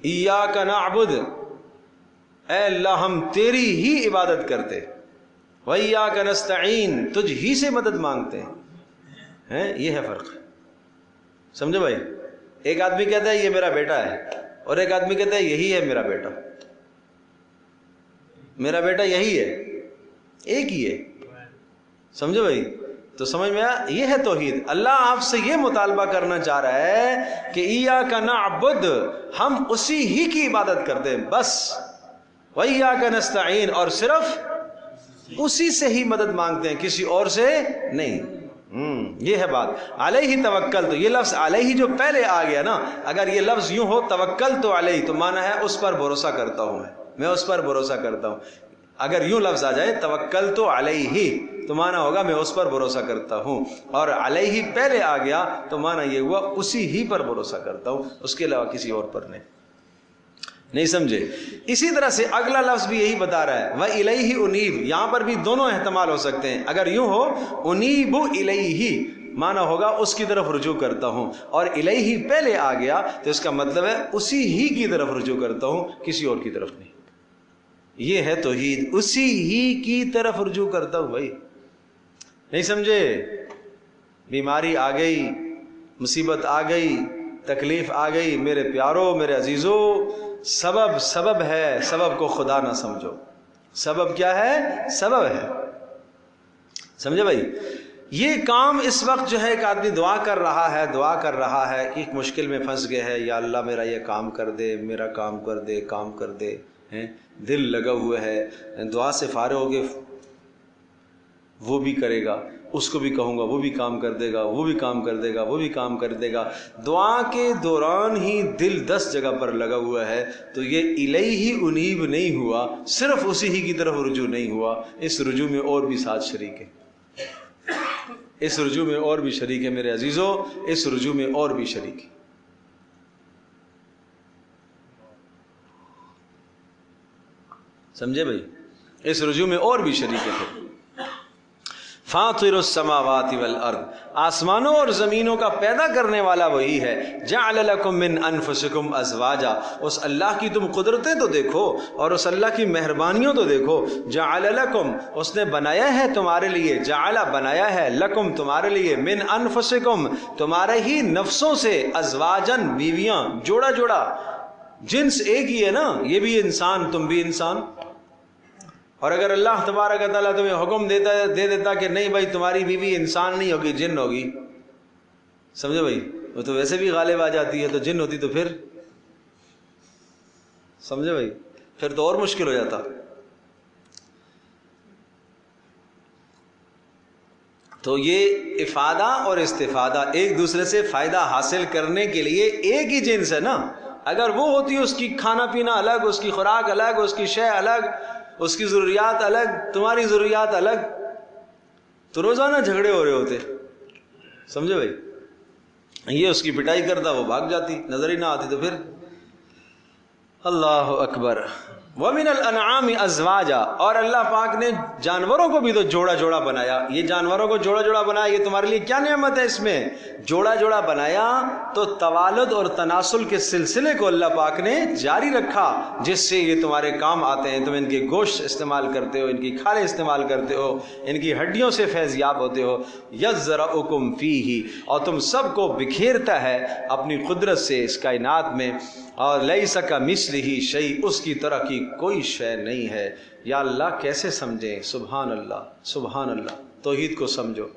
ایاک نعبد، اے اللہ ہم تیری ہی عبادت کرتے، وَإِيَّاكَ نَسْتَعِينُ، تجھ ہی سے مدد مانگتے ہیں، یہ ہے فرق، سمجھو بھائی؟ ایک آدمی کہتا ہے یہ میرا بیٹا ہے، اور ایک آدمی کہتا ہے یہی ہے میرا بیٹا، میرا بیٹا یہی ہے، ایک ہی ہے، سمجھو بھائی؟ تو سمجھ میں آیا، یہ ہے توحید۔ اللہ آپ سے یہ مطالبہ کرنا چاہ رہا ہے کہ ایاک نعبد، ہم اسی ہی کی عبادت کرتے ہیں بس، وَإِيَّاكَ نَسْتَعِينُ، اور صرف اسی سے ہی مدد مانگتے ہیں، کسی اور سے نہیں۔ یہ ہے بات۔ علیہ توکل، تو یہ لفظ علیہ جو پہلے آ گیا نا، اگر یہ لفظ یوں ہو توکل تو علیہ، تو معنی ہے اس پر بھروسہ کرتا ہوں، میں اس پر بھروسہ کرتا ہوں۔ اگر یوں لفظ آ جائے توکل تو علیہ، تو معنی ہوگا میں اس پر بھروسہ کرتا ہوں، اور علیہ پہلے آ گیا تو معنی یہ ہوا اسی ہی پر بھروسہ کرتا ہوں، اس کے علاوہ کسی اور پر نہیں سمجھے؟ اسی طرح سے اگلا لفظ بھی یہی بتا رہا ہے، وَإِلَيْهِ أُنِيبُ، یہاں پر بھی دونوں احتمال ہو سکتے ہیں۔ اگر یوں ہو أُنِيبُ إِلَيْهِ، معنی ہوگا اس کی طرف رجوع کرتا ہوں، اور الیہ پہلے آ گیا تو اس کا مطلب ہے اسی ہی کی طرف رجوع کرتا ہوں، کسی اور کی طرف نہیں۔ یہ ہے توحید، اسی ہی کی طرف رجوع کرتا ہوں۔ بھائی نہیں سمجھے؟ بیماری آ گئی، مصیبت آ گئی، تکلیف آ گئی، میرے پیاروں، میرے عزیزوں، سبب ہے، سبب کو خدا نہ سمجھو۔ سبب کیا ہے؟ سبب ہے، سمجھے بھائی؟ یہ کام اس وقت جو ہے ایک آدمی دعا کر رہا ہے کہ ایک مشکل میں پھنس گئے ہے، یا اللہ میرا یہ کام کر دے، میرا کام کر دے، دل لگا ہوا ہے، دعا سے فارغ ہو گئے، وہ بھی کرے گا، اس کو بھی کہوں گا وہ بھی کام کر دے گا، وہ بھی کام کر دے گا، وہ بھی کام کر دے گا، دعا کے دوران ہی دل 10 جگہ پر لگا ہوا ہے، تو یہ الیہ انیب نہیں ہوا، صرف اسی ہی کی طرف رجوع نہیں ہوا، اس رجوع میں اور بھی ساتھ شریک ہے، اس رجوع میں اور بھی شریک ہے میرے عزیزوں، اس رجوع میں اور بھی شریک ہے۔ سمجھے بھائی؟ اس رجوع میں اور بھی شریک ہے۔ فاطر السماوات والارض، آسمانوں اور زمینوں کا پیدا کرنے والا وہی ہے۔ جعل لکم من انفسکم ازواجا، اس اللہ کی تم قدرتیں تو دیکھو اور اس اللہ کی مہربانیوں تو دیکھو۔ جعل لکم، اس نے بنایا ہے تمہارے لیے، جعل بنایا ہے، لکم تمہارے لیے، من انفسکم تمہارے ہی نفسوں سے، ازواجن بیویاں، جوڑا جوڑا، جنس ایک ہی ہے نا، یہ بھی انسان تم بھی انسان، اور اگر اللہ تبارک تعالیٰ تمہیں حکم دے دیتا کہ نہیں بھائی تمہاری بیوی انسان نہیں ہوگی جن ہوگی، سمجھے بھائی، وہ تو ویسے بھی غالب آ جاتی ہے، تو جن ہوتی تو پھر، سمجھے بھائی، پھر تو اور مشکل ہو جاتا۔ تو یہ افادہ اور استفادہ ایک دوسرے سے فائدہ حاصل کرنے کے لیے ایک ہی جنس ہے نا۔ اگر وہ ہوتی اس کی کھانا پینا الگ، اس کی خوراک الگ، اس کی شے الگ، اس کی ضروریات الگ، تمہاری ضروریات الگ، تو روزانہ جھگڑے ہو رہے ہوتے، سمجھے بھائی۔ یہ اس کی پٹائی کرتا، وہ بھاگ جاتی، نظر ہی نہ آتی، تو پھر اللہ اکبر۔ وَمِنَ الْأَنْعَامِ أَزْوَاجًا، اور اللہ پاک نے جانوروں کو بھی تو جوڑا جوڑا بنایا۔ یہ جانوروں کو جوڑا جوڑا بنایا، یہ تمہارے لیے کیا نعمت ہے؟ اس میں جوڑا جوڑا بنایا تو توالد اور تناسل کے سلسلے کو اللہ پاک نے جاری رکھا، جس سے یہ تمہارے کام آتے ہیں۔ تم ان کے گوشت استعمال کرتے ہو، ان کی کھالیں استعمال کرتے ہو، ان کی ہڈیوں سے فیض یاب ہوتے ہو۔ یَزْرَعُكُمْ فِيهِ، اور تم سب کو بکھیرتا ہے اپنی قدرت سے اس کائنات میں۔ اور لیس کمثلہ شیء، اس کی طرح کی کوئی شے نہیں ہے۔ یا اللہ کیسے سمجھیں؟ سبحان اللہ، سبحان اللہ۔ توحید کو سمجھو۔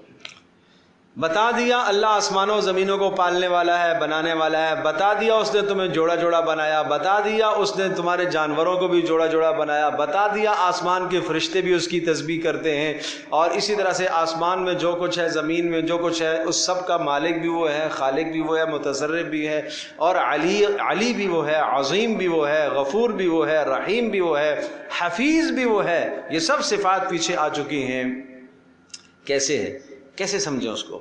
بتا دیا اللہ آسمانوں و زمینوں کو پالنے والا ہے، بنانے والا ہے۔ بتا دیا اس نے تمہیں جوڑا جوڑا بنایا۔ بتا دیا اس نے تمہارے جانوروں کو بھی جوڑا جوڑا بنایا۔ بتا دیا آسمان کے فرشتے بھی اس کی تسبیح کرتے ہیں، اور اسی طرح سے آسمان میں جو کچھ ہے، زمین میں جو کچھ ہے، اس سب کا مالک بھی وہ ہے، خالق بھی وہ ہے، متصرف بھی ہے، اور علی بھی وہ ہے، عظیم بھی وہ ہے، غفور بھی وہ ہے، رحیم بھی وہ ہے، حفیظ بھی وہ ہے۔ یہ سب صفات پیچھے آ چکی ہیں۔ کیسے ہے؟ کیسے سمجھیں اس کو؟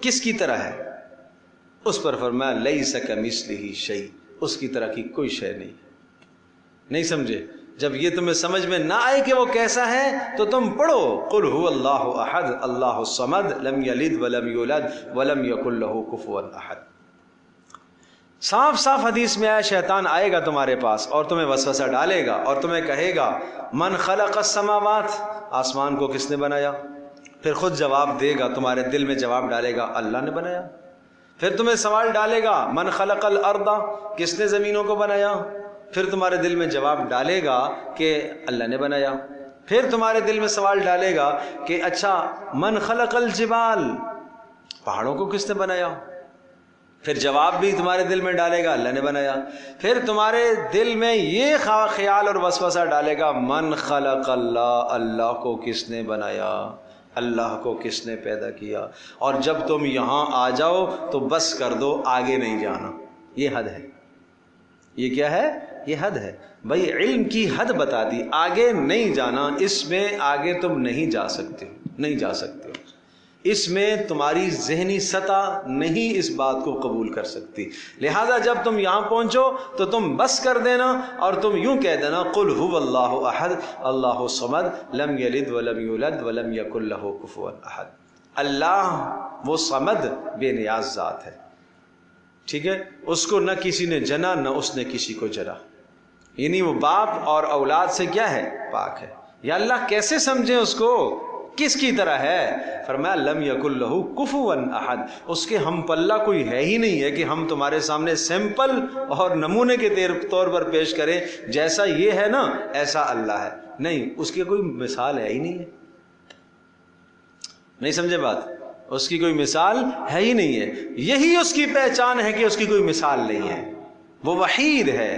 کس کی طرح ہے؟ اس پر فرمایا لیس کمثلہ شیء، اس کی طرح کی کوئی شے نہیں۔ نہیں سمجھے؟ جب یہ تمہیں سمجھ میں نہ آئے کہ وہ کیسا ہے تو تم پڑھو قل هو اللہ احد اللہ الصمد لم یلد ولم یولد ولم یکن لہ کفوا احد۔ صاف صاف حدیث میں آیا شیطان آئے گا تمہارے پاس اور تمہیں وسوسہ ڈالے گا اور تمہیں کہے گا من خلق السماوات، آسمان کو کس نے بنایا؟ پھر خود جواب دے گا، تمہارے دل میں جواب ڈالے گا اللہ نے بنایا۔ پھر تمہیں سوال ڈالے گا من خلق الارض، کس نے زمینوں کو بنایا؟ پھر تمہارے دل میں جواب ڈالے گا کہ اللہ نے بنایا۔ پھر تمہارے دل میں سوال ڈالے گا کہ اچھا من خلق الجبال، پہاڑوں کو کس نے بنایا؟ پھر جواب بھی تمہارے دل میں ڈالے گا اللہ نے بنایا۔ پھر تمہارے دل میں یہ خیال اور وسوسہ ڈالے گا من خلق اللہ، اللہ کو کس نے بنایا، اللہ کو کس نے پیدا کیا۔ اور جب تم یہاں آ جاؤ تو بس کر دو، آگے نہیں جانا۔ یہ حد ہے۔ یہ کیا ہے؟ یہ حد ہے بھائی، علم کی حد بتا دی، آگے نہیں جانا، اس میں آگے تم نہیں جا سکتے، نہیں جا سکتے، اس میں تمہاری ذہنی سطح نہیں اس بات کو قبول کر سکتی۔ لہذا جب تم یہاں پہنچو تو تم بس کر دینا اور تم یوں کہہ دینا قل هو اللہ احد اللہ الصمد لم یلد ولم یولد ولم یکن لہ کفوا احد۔ اللہ وہ صمد، بے نیاز ذات ہے، ٹھیک ہے، اس کو نہ کسی نے جنا نہ اس نے کسی کو جنا، یعنی وہ باپ اور اولاد سے کیا ہے؟ پاک ہے۔ یا اللہ کیسے سمجھیں اس کو؟ کس کی طرح ہے؟ فرمایا لم یکن لہ کفوا احد، اس کے ہم پلہ کوئی ہے ہی نہیں ہے کہ ہم تمہارے سامنے سیمپل اور نمونے کے طور پر پیش کریں جیسا یہ ہے نا ایسا اللہ ہے، نہیں، اس کی کوئی مثال ہے ہی نہیں ہے۔ نہیں سمجھے بات؟ اس کی کوئی مثال ہے ہی نہیں ہے۔ یہی اس کی پہچان ہے کہ اس کی کوئی مثال نہیں ہے، وہ وحید ہے،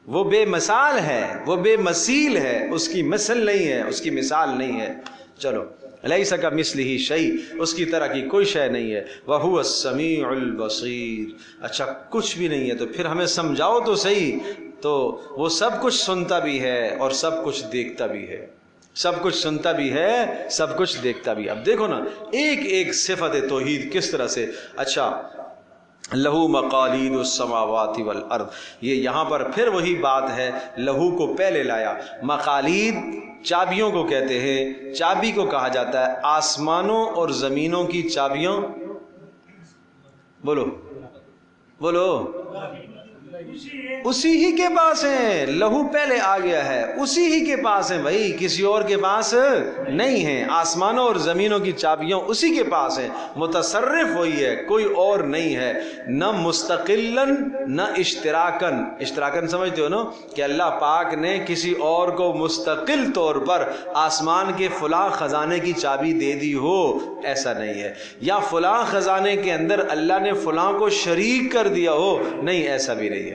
وہ بے مثال ہے، وہ بے مثیل ہے، اس کی مثل نہیں ہے، اس کی مثال نہیں ہے۔ چلو لیس کمثلہ شیء، اس کی طرح کی کوئی شے نہیں ہے۔ وہو السمیع البصیر، اچھا کچھ بھی نہیں ہے تو پھر ہمیں سمجھاؤ تو صحیح۔ تو وہ سب کچھ سنتا بھی ہے اور سب کچھ دیکھتا بھی ہے، سب کچھ سنتا بھی ہے، سب کچھ دیکھتا بھی ہے۔ اب دیکھو نا ایک ایک صفت توحید کس طرح سے۔ اچھا لہو مقالید السماوات والارض، یہ یہاں پر پھر وہی بات ہے، لہو کو پہلے لایا۔ مقالید چابیوں کو کہتے ہیں، چابی کو کہا جاتا ہے آسمانوں اور زمینوں کی چابیاں، بولو بولو، اسی ہی کے پاس ہیں. لہو پہلے آ گیا ہے, اسی ہی کے پاس ہیں بھائی, کسی اور کے پاس نہیں ہیں. آسمانوں اور زمینوں کی چابیاں اسی کے پاس ہیں. متصرف وہی ہے, کوئی اور نہیں ہے. نہ مستقلاً نہ اشتراکاً. اشتراکاً سمجھتے ہو نا, کہ اللہ پاک نے کسی اور کو مستقل طور پر آسمان کے فلاں خزانے کی چابی دے دی ہو, ایسا نہیں ہے. یا فلاں خزانے کے اندر اللہ نے فلاں کو شریک کر دیا ہو, نہیں, ایسا بھی نہیں ہے.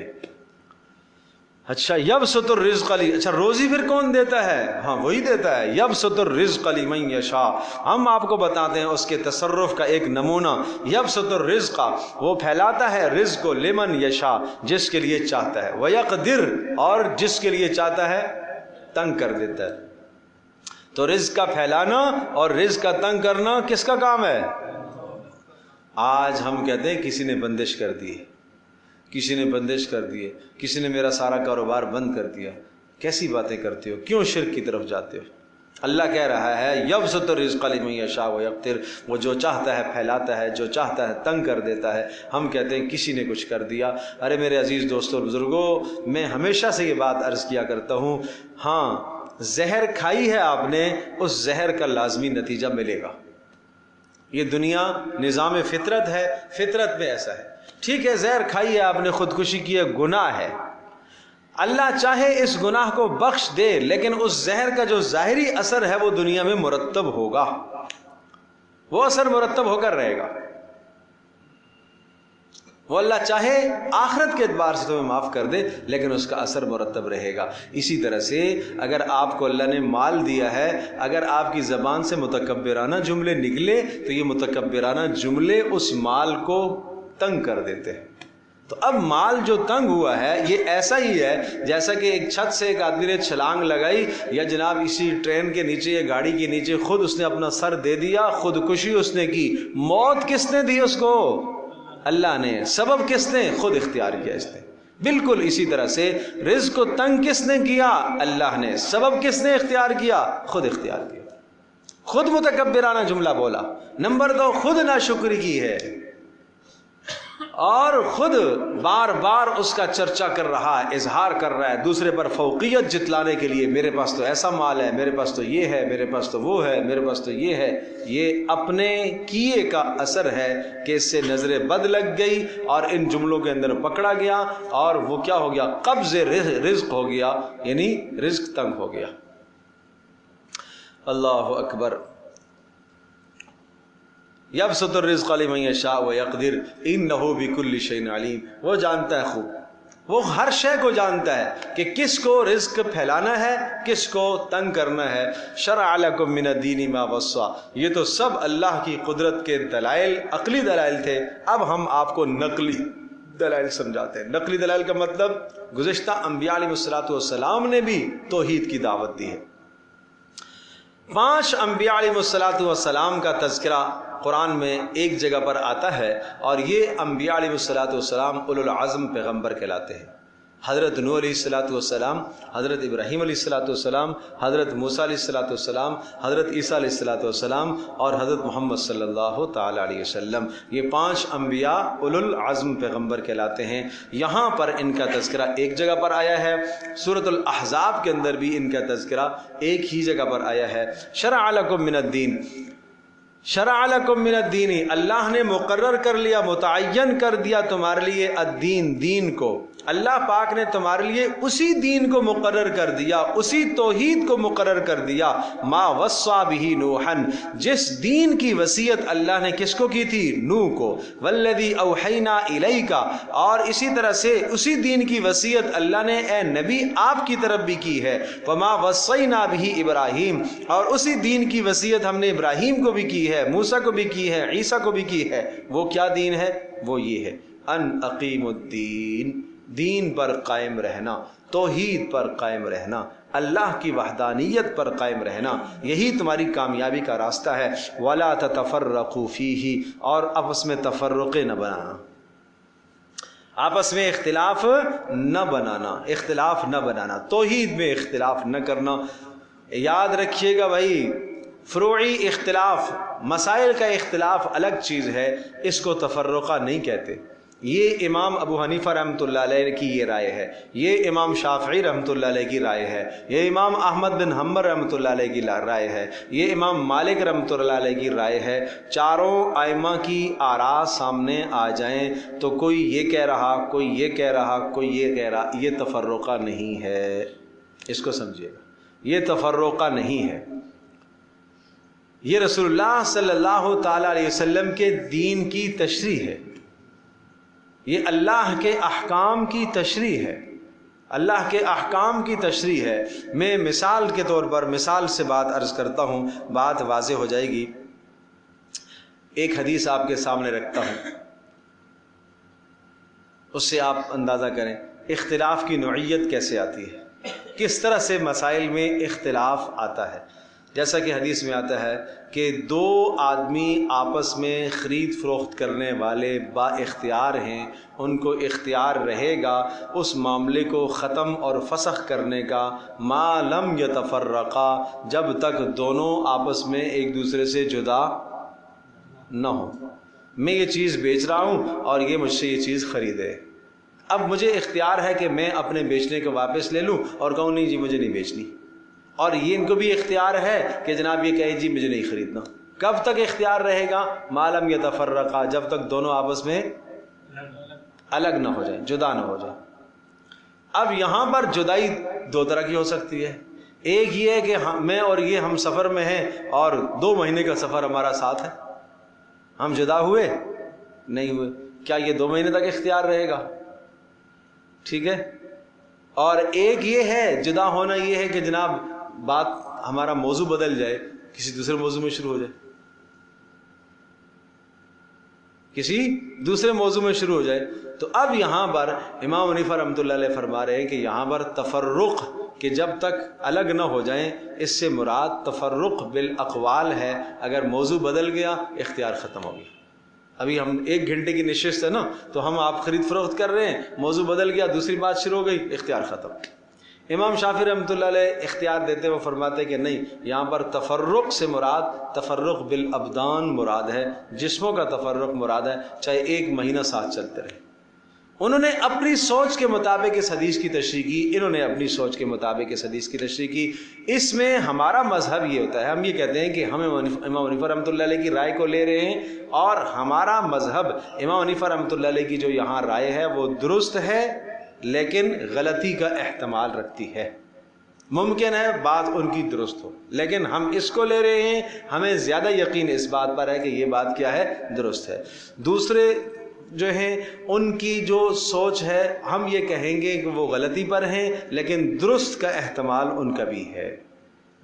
اچھا, یبسط الرزق علی, اچھا روزی پھر کون دیتا ہے؟ ہاں وہی دیتا ہے. یبسط الرزق لمن یشاء, ہم آپ کو بتاتے ہیں اس کے تصرف کا ایک نمونہ. یبسط الرزق, وہ پھیلاتا ہے رزق کو, لمن یشاء, جس کے لیے چاہتا ہے, ویقدر, اور جس کے لیے چاہتا ہے تنگ کر دیتا ہے. تو رزق کا پھیلانا اور رزق کا تنگ کرنا کس کا کام ہے؟ آج ہم کہتے ہیں کسی نے بندش کر دی, کسی نے بندش کر دیے, کسی نے میرا سارا کاروبار بند کر دیا. کیسی باتیں کرتے ہو, کیوں شرک کی طرف جاتے ہو؟ اللہ کہہ رہا ہے یبسط الرزق لمن یشاء ویقدر, وہ جو چاہتا ہے پھیلاتا ہے, جو چاہتا ہے تنگ کر دیتا ہے. ہم کہتے ہیں کسی نے کچھ کر دیا. ارے میرے عزیز دوستوں اور بزرگوں, میں ہمیشہ سے یہ بات عرض کیا کرتا ہوں, ہاں زہر کھائی ہے آپ نے, اس زہر کا لازمی نتیجہ ملے گا. یہ دنیا نظام فطرت ہے, فطرت میں ایسا ہے. ٹھیک ہے, زہر کھائی ہے آپ نے, خودکشی کی ہے, گناہ ہے. اللہ چاہے اس گناہ کو بخش دے, لیکن اس زہر کا جو ظاہری اثر ہے وہ دنیا میں مرتب ہوگا, وہ اثر مرتب ہو کر رہے گا. وہ اللہ چاہے آخرت کے اعتبار سے تمہیں معاف کر دے, لیکن اس کا اثر مرتب رہے گا. اسی طرح سے اگر آپ کو اللہ نے مال دیا ہے, اگر آپ کی زبان سے متکبرانہ جملے نکلے تو یہ متکبرانہ جملے اس مال کو تنگ کر دیتے ہیں. تو اب مال جو تنگ ہوا ہے یہ ایسا ہی ہے جیسا کہ ایک چھت سے ایک آدمی نے چھلانگ لگائی, یا جناب اسی ٹرین کے نیچے یا گاڑی کے نیچے خود اس نے اپنا سر دے دیا, خودکشی اس نے کی. موت کس نے دی اس کو؟ اللہ نے. سبب کس نے؟ خود اختیار کیا اس نے. بالکل اسی طرح سے رزق کو تنگ کس نے کیا؟ اللہ نے. سبب کس نے اختیار کیا؟ خود اختیار کیا. خود متکبرانہ جملہ بولا. نمبر 2, خود ناشکری کی ہے, اور خود بار بار اس کا چرچا کر رہا ہے, اظہار کر رہا ہے دوسرے پر فوقیت جتلانے کے لیے. میرے پاس تو ایسا مال ہے, میرے پاس تو یہ ہے, میرے پاس تو وہ ہے, میرے پاس تو یہ ہے. یہ اپنے کیے کا اثر ہے کہ اس سے نظر بد لگ گئی اور ان جملوں کے اندر پکڑا گیا, اور وہ کیا ہو گیا؟ قبض رزق ہو گیا, یعنی رزق تنگ ہو گیا. اللہ اکبر. یبسط الرزق لمن یشاء ویقدر انہ بکل شیء علیم. وہ جانتا ہے خوب, وہ ہر شے کو جانتا ہے کہ کس کو رزق پھیلانا ہے, کس کو تنگ کرنا ہے. شرع لکم من الدین ما وصى, یہ تو سب اللہ کی قدرت کے دلائل, عقلی دلائل تھے. اب ہم آپ کو نقلی دلائل سمجھاتے ہیں. نقلی دلائل کا مطلب گزشتہ انبیاء علیہ الصلوۃ والسلام نے بھی توحید کی دعوت دی ہے. 5 انبیاء علیہ الصلوۃ والسلام کا تذکرہ قرآن میں ایک جگہ پر آتا ہے, اور یہ انبیاء علیہ الصلوۃ والسلام اولو العزم پیغمبر کہلاتے ہیں. حضرت نوح علیہ الصلوۃ والسلام, حضرت ابراہیم علیہ الصلوۃ والسلام, حضرت موسیٰ علیہ الصلوۃ والسلام, حضرت عیسیٰ علیہ الصلوۃ والسلام, اور حضرت محمد صلی اللہ تعالی علیہ وسلم. یہ 5 انبیاء اولو العزم پیغمبر کہلاتے ہیں. یہاں پر ان کا تذکرہ ایک جگہ پر آیا ہے. سورۃ الاحزاب کے اندر بھی ان کا تذکرہ ایک ہی جگہ پر آیا ہے. شرع لکم من الدین, شرع لکم من الدین, اللہ نے مقرر کر لیا, متعین کر دیا تمہارے لیے الدین, دین کو. اللہ پاک نے تمہارے لیے اسی دین کو مقرر کر دیا, اسی توحید کو مقرر کر دیا. ما وصى به نوحا, جس دین کی وصیت اللہ نے کس کو کی تھی؟ نوح کو. والذی اوحینا الیک, اور اسی طرح سے اسی دین کی وصیت اللہ نے اے نبی آپ کی طرف بھی کی ہے. وما وصینا به ابراہیم, اور اسی دین کی وصیت ہم نے ابراہیم کو بھی کی ہے, موسیٰ کو بھی کی ہے, عیسیٰ کو بھی کی ہے. وہ کیا دین ہے؟ وہ یہ ہے, ان اقیم الدین, دین پر قائم رہنا, توحید پر قائم رہنا, اللہ کی وحدانیت پر قائم رہنا, یہی تمہاری کامیابی کا راستہ ہے. ولا تتفرقوا فیہ, اور آپس میں تفرقے نہ بنانا, آپس میں اختلاف نہ بنانا, اختلاف نہ بنانا, توحید میں اختلاف نہ کرنا. یاد رکھیے گا بھائی, فروعی اختلاف, مسائل کا اختلاف الگ چیز ہے, اس کو تفرقہ نہیں کہتے. یہ امام ابو حنیفہ رحمۃ اللہ علیہ کی یہ رائے ہے، یہ امام شافعی رحمۃ اللہ علیہ کی رائے ہے، یہ امام احمد بن حنبل رحمۃ اللہ علیہ کی رائے ہے، یہ امام مالک رحمۃ اللہ علیہ کی رائے ہے۔ چاروں ائمہ کی آراء سامنے آ جائیں تو کوئی یہ کہہ رہا، کوئی یہ کہہ رہا، کوئی یہ کہہ رہا، یہ تفرقہ نہیں ہے، اس کو سمجھیے گا، یہ تفرقہ نہیں ہے، یہ رسول اللہ صلی اللہ تعالی علیہ وسلم کے دین کی تشریح ہے، یہ اللہ کے احکام کی تشریح ہے، اللہ کے احکام کی تشریح ہے۔ میں مثال کے طور پر مثال سے بات عرض کرتا ہوں، بات واضح ہو جائے گی۔ ایک حدیث آپ کے سامنے رکھتا ہوں، اس سے آپ اندازہ کریں اختلاف کی نوعیت کیسے آتی ہے، کس طرح سے مسائل میں اختلاف آتا ہے۔ جیسا کہ حدیث میں آتا ہے کہ دو آدمی آپس میں خرید فروخت کرنے والے با اختیار ہیں، ان کو اختیار رہے گا اس معاملے کو ختم اور فسخ کرنے کا، ما لم یتفرقا، جب تک دونوں آپس میں ایک دوسرے سے جدا نہ ہو۔ میں یہ چیز بیچ رہا ہوں اور یہ مجھ سے یہ چیز خریدے، اب مجھے اختیار ہے کہ میں اپنے بیچنے کو واپس لے لوں اور کہوں نہیں جی مجھے نہیں بیچنی، اور یہ ان کو بھی اختیار ہے کہ جناب یہ کہے جی مجھے نہیں خریدنا۔ کب تک اختیار رہے گا؟ ما لم یتفرقا، جب تک دونوں آپس میں الگ نہ ہو جائیں، جدا نہ ہو جائیں۔ اب یہاں پر جدائی دو طرح کی ہو سکتی ہے، ایک یہ ہے کہ میں اور یہ ہم سفر میں ہیں اور 2 مہینے کا سفر ہمارا ساتھ ہے، ہم جدا ہوئے نہیں ہوئے، کیا یہ 2 مہینے تک اختیار رہے گا؟ ٹھیک ہے۔ اور ایک یہ ہے جدا ہونا، یہ ہے کہ جناب بات ہمارا موضوع بدل جائے، کسی دوسرے موضوع میں شروع ہو جائے، کسی دوسرے موضوع میں شروع ہو جائے۔ تو اب یہاں پر امام حنیفہ رحمۃ اللہ علیہ فرما رہے ہیں کہ یہاں پر تفرق کہ جب تک الگ نہ ہو جائیں، اس سے مراد تفرق بالاقوال ہے، اگر موضوع بدل گیا اختیار ختم ہو گیا۔ ابھی ہم 1 گھنٹے کی نشست ہے نا، تو ہم آپ خرید فروخت کر رہے ہیں، موضوع بدل گیا، دوسری بات شروع ہو گئی، اختیار ختم۔ امام شافعی رحمۃ اللہ علیہ اختیار دیتے وہ فرماتے ہیں کہ نہیں، یہاں پر تفرق سے مراد تفرق بالابدان مراد ہے، جسموں کا تفرق مراد ہے، چاہے 1 مہینہ ساتھ چلتے رہے۔ انہوں نے اپنی سوچ کے مطابق اس حدیث کی تشریح کی، انہوں نے اپنی سوچ کے مطابق اس حدیث کی تشریح کی۔ اس میں ہمارا مذہب یہ ہوتا ہے، ہم یہ کہتے ہیں کہ ہم امام حنیفہ رحمۃ اللہ علیہ کی رائے کو لے رہے ہیں، اور ہمارا مذہب امام حنیفہ رحمۃ اللہ علیہ کی جو یہاں رائے ہے وہ درست ہے، لیکن غلطی کا احتمال رکھتی ہے، ممکن ہے بات ان کی درست ہو، لیکن ہم اس کو لے رہے ہیں، ہمیں زیادہ یقین اس بات پر ہے کہ یہ بات کیا ہے، درست ہے۔ دوسرے جو ہیں ان کی جو سوچ ہے، ہم یہ کہیں گے کہ وہ غلطی پر ہیں، لیکن درست کا احتمال ان کا بھی ہے،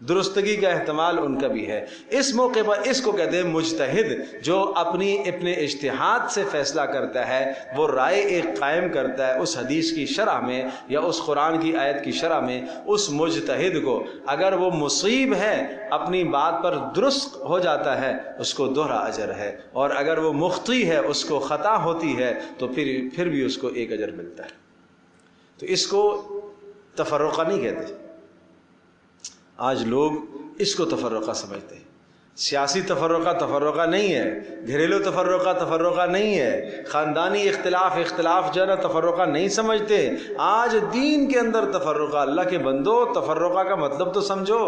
درستگی کا احتمال ان کا بھی ہے۔ اس موقع پر اس کو کہتے ہیں مجتہد، جو اپنے اجتہاد سے فیصلہ کرتا ہے، وہ رائے ایک قائم کرتا ہے اس حدیث کی شرح میں یا اس قرآن کی آیت کی شرح میں۔ اس مجتہد کو اگر وہ مصیب ہے، اپنی بات پر درست ہو جاتا ہے، اس کو دوہرا اجر ہے، اور اگر وہ مخطی ہے، اس کو خطا ہوتی ہے، تو پھر بھی اس کو 1 اجر ملتا ہے۔ تو اس کو تفرقہ نہیں کہتے، آج لوگ اس کو تفرقہ سمجھتے ہیں۔ سیاسی تفرقہ نہیں ہے، گھریلو تفرقہ نہیں ہے، خاندانی اختلاف جو ہے نا تفرقہ نہیں سمجھتے۔ آج دین کے اندر تفرقہ، اللہ کے بندو تفرقہ کا مطلب تو سمجھو۔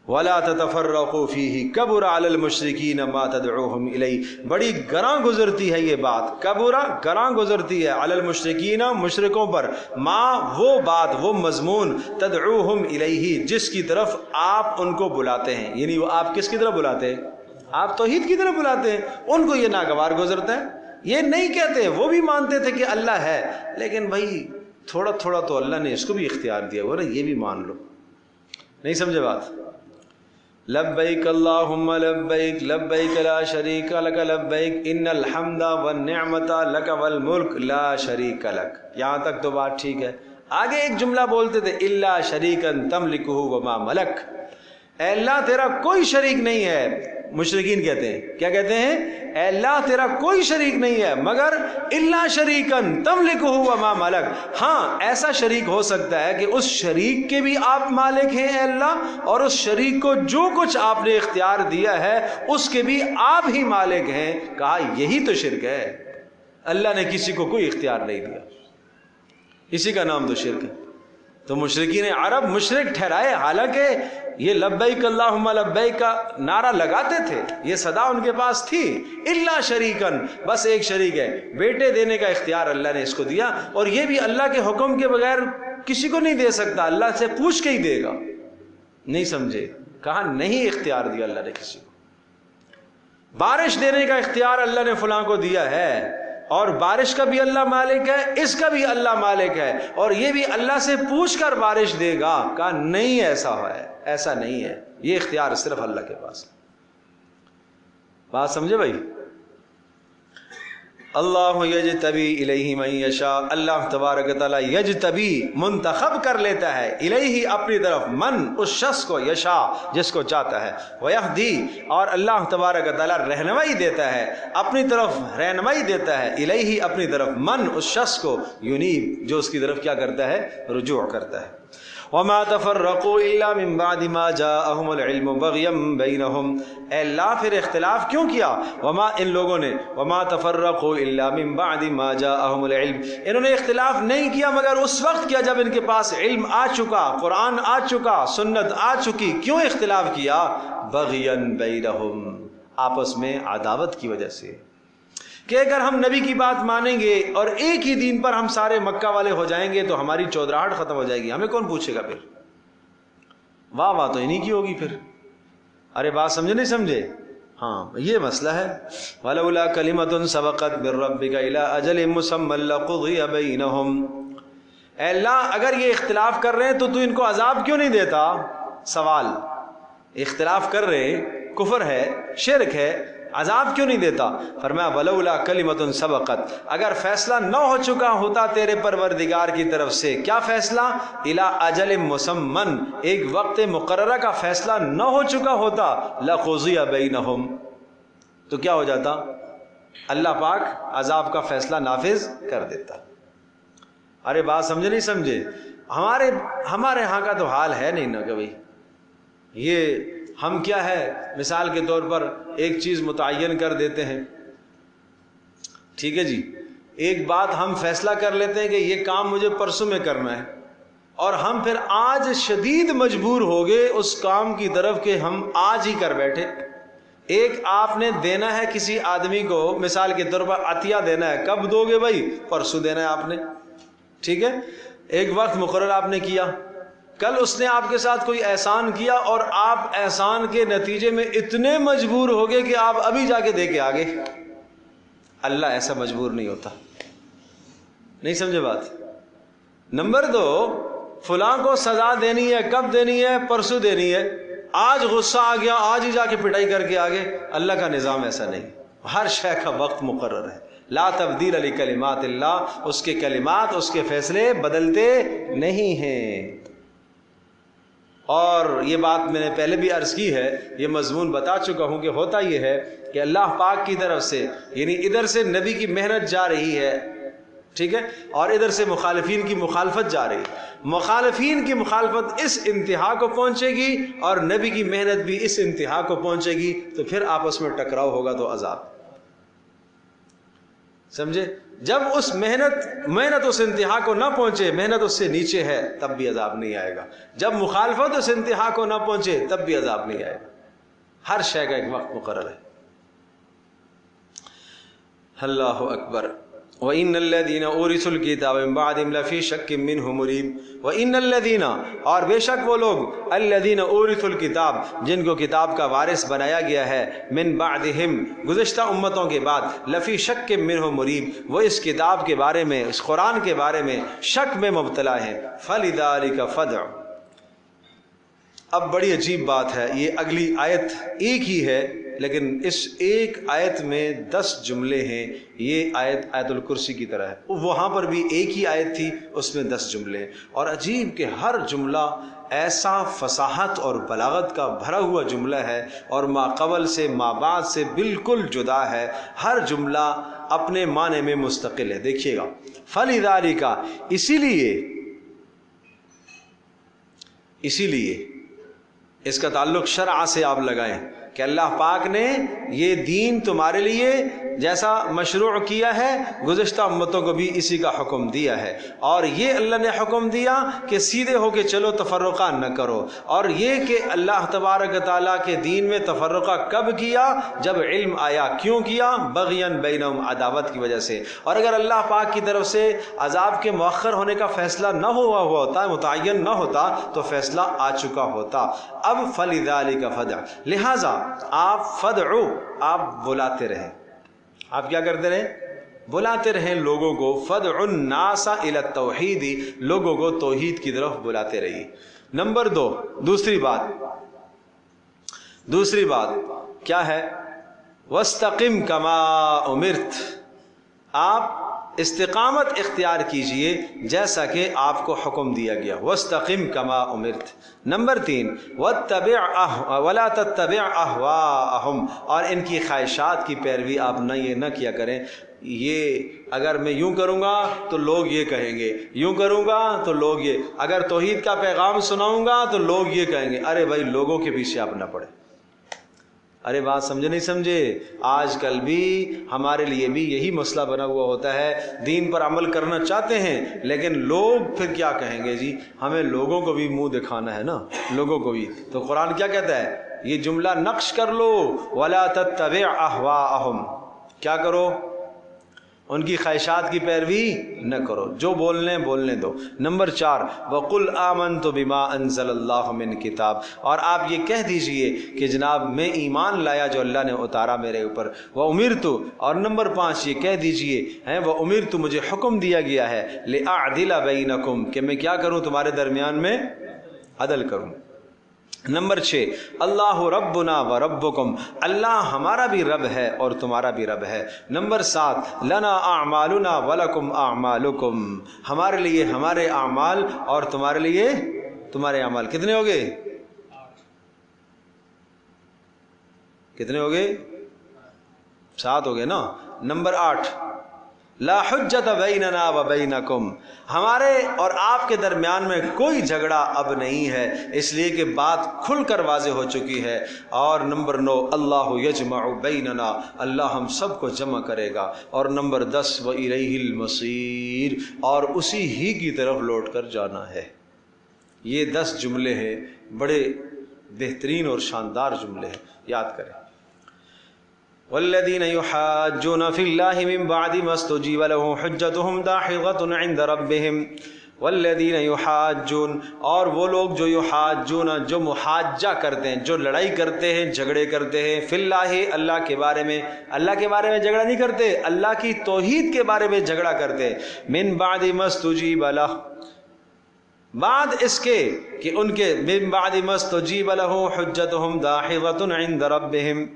وَلَا تَتَفَرَّقُوا فِيهِ كَبُرَ عَلَى الْمُشْرِكِينَ مَا تَدْعُوهُمْ إِلَيْهِ، بڑی گراں گزرتی ہے یہ بات، گراں گزرتی ہے علی المشرکین، مشرکوں پر، ما وہ بات، وہ مضمون، تدعوہم الیہ، جس کی طرف آپ ان کو بلاتے ہیں، یعنی وہ آپ کس کی طرف بلاتے ہیں؟ آپ توحید کی طرف بلاتے ہیں، ان کو یہ ناگوار گزرتا ہے، یہ نہیں کہتے، وہ بھی مانتے تھے کہ اللہ ہے، لیکن بھائی تھوڑا تھوڑا تو اللہ نے اس کو بھی اختیار دیا ہوا نا، یہ بھی مان لو۔ نہیں سمجھے بات؟ لبیک اللہم لبیک لبیک لا شریک لک لبیک ان الحمد والنعمت لک والملک لا شریک لک، یہاں تک تو بات ٹھیک ہے۔ آگے ایک جملہ بولتے تھے، الا شریکا تملکہ وما ملک، اے اللہ تیرا کوئی شریک نہیں ہے۔ مشرکین کہتے ہیں، کیا کہتے ہیں؟ اے اللہ تیرا کوئی شریک نہیں ہے مگر الا شریکا تملکہ وما ملک، ہاں ایسا شریک ہو سکتا ہے کہ اس شریک کے بھی آپ مالک ہیں اے اللہ، اور اس شریک کو جو کچھ آپ نے اختیار دیا ہے اس کے بھی آپ ہی مالک ہیں۔ کہا یہی تو شرک ہے، اللہ نے کسی کو کوئی اختیار نہیں دیا. اسی کا نام تو شرک ہے. تو مشرکین عرب مشرک ٹھہرائے، حالانکہ یہ لبیک اللہم لبیک کا نعرہ لگاتے تھے، یہ صدا ان کے پاس تھی. الا شریکن، بس ایک شریک ہے، بیٹے دینے کا اختیار اللہ نے اس کو دیا، اور یہ بھی اللہ کے حکم کے بغیر کسی کو نہیں دے سکتا، اللہ سے پوچھ کے ہی دے گا. نہیں سمجھے؟ کہا نہیں اختیار دیا اللہ نے کسی کو. بارش دینے کا اختیار اللہ نے فلاں کو دیا ہے، اور بارش کا بھی اللہ مالک ہے، اس کا بھی اللہ مالک ہے، اور یہ بھی اللہ سے پوچھ کر بارش دے گا. کہا نہیں، ایسا ہے، ایسا نہیں ہے، یہ اختیار صرف اللہ کے پاس. بات سمجھے بھائی؟ اللہ یجتبی الیہ من یشاء، اللہ تبارک تعالیٰ یجتبی منتخب کر لیتا ہے، الیہ اپنی طرف، من اس شخص کو، یشاء جس کو چاہتا ہے، ویہدی اور اللہ تبارک تعالیٰ رہنمائی دیتا ہے، اپنی طرف رہنمائی دیتا ہے، الیہ اپنی طرف، من اس شخص کو، ینیب جو اس کی طرف کیا کرتا ہے؟ رجوع کرتا ہے. وما تفرقوا الا من بعد ما جاءهم العلم بغيا بينهم، اے اللہ پھر اختلاف کیوں کیا؟ وما ان لوگوں نے، وما تفرقوا الا من بعد ما جاءهم العلم، انہوں نے اختلاف نہیں کیا مگر اس وقت کیا جب ان کے پاس علم آ چکا، قرآن آ چکا، سنت آ چکی. کیوں اختلاف کیا؟ بغيا بينهم، آپس میں عداوت کی وجہ سے، کہ اگر ہم نبی کی بات مانیں گے اور ایک ہی دین پر ہم سارے مکہ والے ہو جائیں گے تو ہماری چودراہٹ ختم ہو جائے گی، ہمیں کون پوچھے گا؟ پھر واہ واہ تو انہیں کی ہوگی. پھر ارے بات سمجھے نہیں سمجھے؟ ہاں یہ مسئلہ ہے. وَلَوْلَا كَلِمَةٌ سَبَقَتْ مِن رَّبِّكَ إِلَىٰ أَجَلٍ مُّسَمًّى لَّقُضِيَ بَيْنَهُمْ، اے اللہ اگر یہ اختلاف کر رہے ہیں تو ان کو عذاب کیوں نہیں دیتا؟ سوال، اختلاف کر رہے ہیں، کفر ہے، شرک ہے، عذاب کیوں نہیں دیتا؟ فرمایا ولولا کلمۃ سبقت، اگر فیصلہ نہ ہو چکا ہوتا تیرے پروردگار کی طرف سے. کیا فیصلہ؟ الی اجل مسمن، ایک وقت مقررہ کا فیصلہ نہ ہو چکا ہوتا، لقضی بینہم، تو کیا ہو جاتا؟ اللہ پاک عذاب کا فیصلہ نافذ کر دیتا. ارے بات سمجھے نہیں سمجھے؟ ہمارے ہاں کا تو حال ہے نہیں نا کبھی. یہ ہم کیا ہے، مثال کے طور پر ایک چیز متعین کر دیتے ہیں، ٹھیک ہے جی، ایک بات ہم فیصلہ کر لیتے ہیں کہ یہ کام مجھے پرسوں میں کرنا ہے، اور ہم پھر آج شدید مجبور ہو گئے اس کام کی طرف کہ ہم آج ہی کر بیٹھے. ایک آپ نے دینا ہے کسی آدمی کو، مثال کے طور پر عطیہ دینا ہے، کب دو گے بھائی؟ پرسوں دینا ہے آپ نے، ٹھیک ہے، ایک وقت مقرر آپ نے کیا. کل اس نے آپ کے ساتھ کوئی احسان کیا اور آپ احسان کے نتیجے میں اتنے مجبور ہو گئے کہ آپ ابھی جا کے دے کے آگے. اللہ ایسا مجبور نہیں ہوتا. نہیں سمجھے بات؟ نمبر 2، فلاں کو سزا دینی ہے، کب دینی ہے؟ پرسوں دینی ہے. آج غصہ آ گیا، آج ہی جا کے پٹائی کر کے آگے. اللہ کا نظام ایسا نہیں، ہر شے کا وقت مقرر ہے. لا تبدیل لکلمات اللہ، اس کے کلمات، اس کے فیصلے بدلتے نہیں ہیں. اور یہ بات میں نے پہلے بھی عرض کی ہے، یہ مضمون بتا چکا ہوں کہ ہوتا یہ ہے کہ اللہ پاک کی طرف سے، یعنی ادھر سے نبی کی محنت جا رہی ہے، ٹھیک ہے، اور ادھر سے مخالفین کی مخالفت جا رہی ہے. مخالفین کی مخالفت اس انتہا کو پہنچے گی اور نبی کی محنت بھی اس انتہا کو پہنچے گی، تو پھر آپس میں ٹکراؤ ہوگا تو عذاب. سمجھے؟ جب اس محنت اس انتہا کو نہ پہنچے، محنت اس سے نیچے ہے، تب بھی عذاب نہیں آئے گا. جب مخالفت اس انتہا کو نہ پہنچے تب بھی عذاب نہیں آئے گا. ہر شے کا ایک وقت مقرر ہے. اللہ اکبر. وَإِنَّ الَّذِينَ أُورِثُوا الْكِتَابَ مِن بَعْدِهِمْ لَفِي شَكٍّ مِّنْهُ مُرِيبٍ. وَإِنَّ الَّذِينَ، اور بے شک وہ لوگ، الَّذِينَ أُورِثُوا الْكِتَابَ جن کو کتاب کا وارث بنایا گیا ہے، من بعدہم گزشتہ امتوں کے بعد، لفی شک منہ مریب وہ اس کتاب کے بارے میں، اس قرآن کے بارے میں شک میں مبتلا ہیں. فَلِذَلِكَ فَادْعُ. اب بڑی عجیب بات ہے، یہ اگلی آیت ایک ہی ہے لیکن اس ایک آیت میں 10 جملے ہیں. یہ آیت آیت الکرسی کی طرح ہے، وہاں پر بھی ایک ہی آیت تھی، اس میں 10 جملے. اور عجیب کہ ہر جملہ ایسا فصاحت اور بلاغت کا بھرا ہوا جملہ ہے، اور ما قبل سے ما بعد سے بالکل جدا ہے. ہر جملہ اپنے معنی میں مستقل ہے. دیکھیے گا، فَلِذَلِكَ، اسی لیے اس کا تعلق شرع سے آپ لگائیں کہ اللہ پاک نے یہ دین تمہارے لیے جیسا مشروع کیا ہے گزشتہ امتوں کو بھی اسی کا حکم دیا ہے، اور یہ اللہ نے حکم دیا کہ سیدھے ہو کے چلو، تفرقہ نہ کرو، اور یہ کہ اللہ تبارک تعالیٰ کے دین میں تفرقہ کب کیا؟ جب علم آیا۔ کیوں کیا؟ بغیاً بینہم، عداوت کی وجہ سے۔ اور اگر اللہ پاک کی طرف سے عذاب کے مؤخر ہونے کا فیصلہ نہ ہوا ہوتا، متعین نہ ہوتا، تو فیصلہ آ چکا ہوتا۔ اب فلذالک فدع، لہٰذا آپ فدعو، آپ بلاتے رہیں۔ آپ کیا کرتے رہیں؟ بلاتے رہیں لوگوں کو۔ فدعوا الناس الی التوحید، لوگوں کو توحید کی طرف بلاتے رہیے۔ نمبر 2، دوسری بات کیا ہے؟ واستقم کما امرت، آپ استقامت اختیار کیجئے جیسا کہ آپ کو حکم دیا گیا۔ واستقم کما امرت۔ نمبر 3، ولا تتبع اہواءہم، اور ان کی خواہشات کی پیروی آپ یہ نہ کیا کریں۔ یہ اگر میں یوں کروں گا تو لوگ یہ کہیں گے، یوں کروں گا تو لوگ یہ، اگر توحید کا پیغام سناؤں گا تو لوگ یہ کہیں گے۔ ارے بھائی، لوگوں کے پیچھے آپ نہ پڑے۔ ارے بات سمجھے نہیں سمجھے؟ آج کل بھی ہمارے لیے بھی یہی مسئلہ بنا ہوا ہوتا ہے، دین پر عمل کرنا چاہتے ہیں لیکن لوگ پھر کیا کہیں گے؟ جی ہمیں لوگوں کو بھی منہ دکھانا ہے نا، لوگوں کو بھی۔ تو قرآن کیا کہتا ہے؟ یہ جملہ نقش کر لو، وَلَا تَتَّبِعْ أَهْوَاءَهُمْ، کیا کرو؟ ان کی خواہشات کی پیروی نہ کرو، جو بولنے دو۔ نمبر 4، وَقُلْ آمَنْتُ بِمَا أَنزَلَ اللَّهُ مِنْ کتاب، اور آپ یہ کہہ دیجئے کہ جناب میں ایمان لایا جو اللہ نے اتارا میرے اوپر۔ وَأُمِرْتُ، اور نمبر 5 یہ کہہ دیجئے وَأُمِرْتُ، مجھے حکم دیا گیا ہے لِأَعْدِلَ بَيْنَكُمْ، کہ میں کیا کروں؟ تمہارے درمیان میں عدل کروں۔ نمبر 6، اللہ ربنا و ربکم، اللہ ہمارا بھی رب ہے اور تمہارا بھی رب ہے۔ نمبر 7، لنا اعمالنا ولکم اعمالکم، ہمارے لیے ہمارے اعمال اور تمہارے لیے تمہارے اعمال۔ کتنے ہو گئے؟ کتنے ہو گئے؟ 7 ہو گئے نا۔ نمبر 8، لا حجت بیننا و بینکم، ہمارے اور آپ کے درمیان میں کوئی جھگڑا اب نہیں ہے، اس لیے کہ بات کھل کر واضح ہو چکی ہے۔ اور نمبر 9، اللہ یجمع بیننا، اللہ ہم سب کو جمع کرے گا۔ اور نمبر 10، وَإِلَيْهِ الْمَصِيرُ، اور اسی ہی کی طرف لوٹ کر جانا ہے۔ یہ 10 جملے ہیں، بڑے بہترین اور شاندار جملے ہیں، یاد کریں۔ والذین یحاجون فی اللہ من بعد ما استجیب له حجتهم داحضۃ عند ربهم، والذین یحاجون، اور وہ لوگ جو یحاجون، جو محاجہ کرتے ہیں، جو لڑائی کرتے ہیں، جھگڑے کرتے ہیں، فی اللہ، اللہ کے بارے میں۔ اللہ کے بارے میں جھگڑا نہیں کرتے، اللہ کی توحید کے بارے میں جھگڑا کرتے۔ من بعد ما استجیب له، بعد اس کے کہ ان کے، من بعد ما استجیب له حجتهم داحضۃ عند ربهم،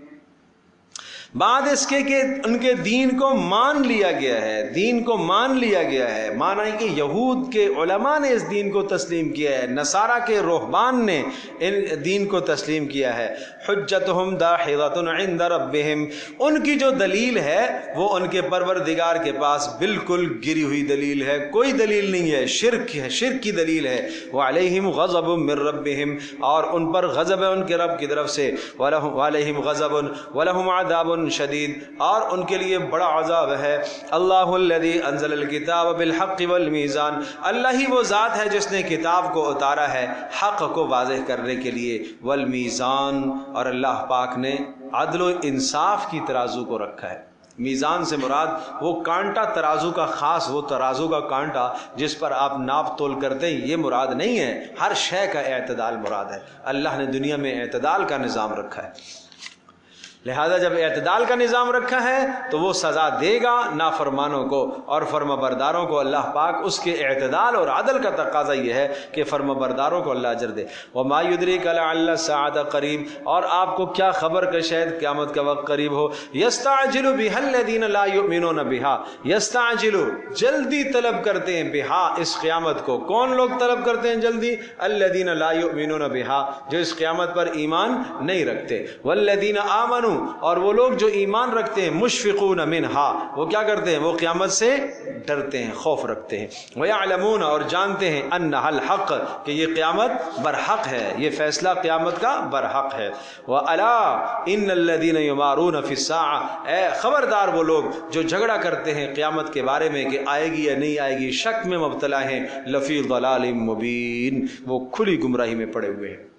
بعد اس کے کہ ان کے دین کو مان لیا گیا ہے، دین کو مان لیا گیا ہے، مانا ہے کہ یہود کے علماء نے اس دین کو تسلیم کیا ہے، نصارہ کے رہبان نے ان دین کو تسلیم کیا ہے۔ حجتہم داحضۃ عند ربہم، ان کی جو دلیل ہے وہ ان کے پروردگار کے پاس بالکل گری ہوئی دلیل ہے، کوئی دلیل نہیں ہے، شرک ہے، شرک کی دلیل ہے۔ وعلیہم غضب من ربہم، اور ان پر غضب ہے ان کے رب کی طرف سے۔ وعلیہم غضب ولہم عذاب شدید، اور ان کے لیے بڑا عذاب ہے۔ اللہ الذی انزل الکتاب بالحق والمیزان، اللہ ہی وہ ذات ہے جس نے کتاب کو اتارا ہے حق کو واضح کرنے کے لیے، والمیزان، اور اللہ پاک نے عدل و انصاف کی ترازو کو رکھا ہے۔ میزان سے مراد وہ کانٹا، ترازو کا خاص وہ ترازو کا کانٹا جس پر آپ ناپ تول کرتے ہیں، یہ مراد نہیں ہے، ہر شے کا اعتدال مراد ہے۔ اللہ نے دنیا میں اعتدال کا نظام رکھا ہے، لہذا جب اعتدال کا نظام رکھا ہے تو وہ سزا دے گا نافرمانوں کو، اور فرما برداروں کو اللہ پاک، اس کے اعتدال اور عدل کا تقاضا یہ ہے کہ فرما برداروں کو اللہ اجر دے۔ وما یدریک لعل الساعۃ قریب، اور آپ کو کیا خبر کہ شاید قیامت کا وقت قریب ہو۔ یستعجل بها الذین لا یؤمنون بها، یستعجل، جلدی طلب کرتے ہیں، بها، اس قیامت کو۔ کون لوگ طلب کرتے ہیں جلدی؟ الذین لا یؤمنون بها، جو اس قیامت پر ایمان نہیں رکھتے۔ والذین آمنوا، اور وہ لوگ جو ایمان رکھتے ہیں، مشفقون منہا، وہ کیا کرتے ہیں؟ وہ قیامت سے ڈرتے ہیں، خوف رکھتے ہیں، ویعلمون، اور جانتے ہیں، انہا الحق، کہ یہ قیامت برحق ہے، یہ فیصلہ قیامت کا برحق ہے۔ وَأَلَا إِنَّ الَّذِينَ يُمَارُونَ فِي السَّاعَةِ، اے خبردار وہ لوگ جو جھگڑا کرتے ہیں قیامت کے بارے میں کہ آئے گی یا نہیں آئے گی، شک میں مبتلا ہیں، لفی ضلال مبین، وہ کھلی گمراہی میں پڑے ہوئے ہیں۔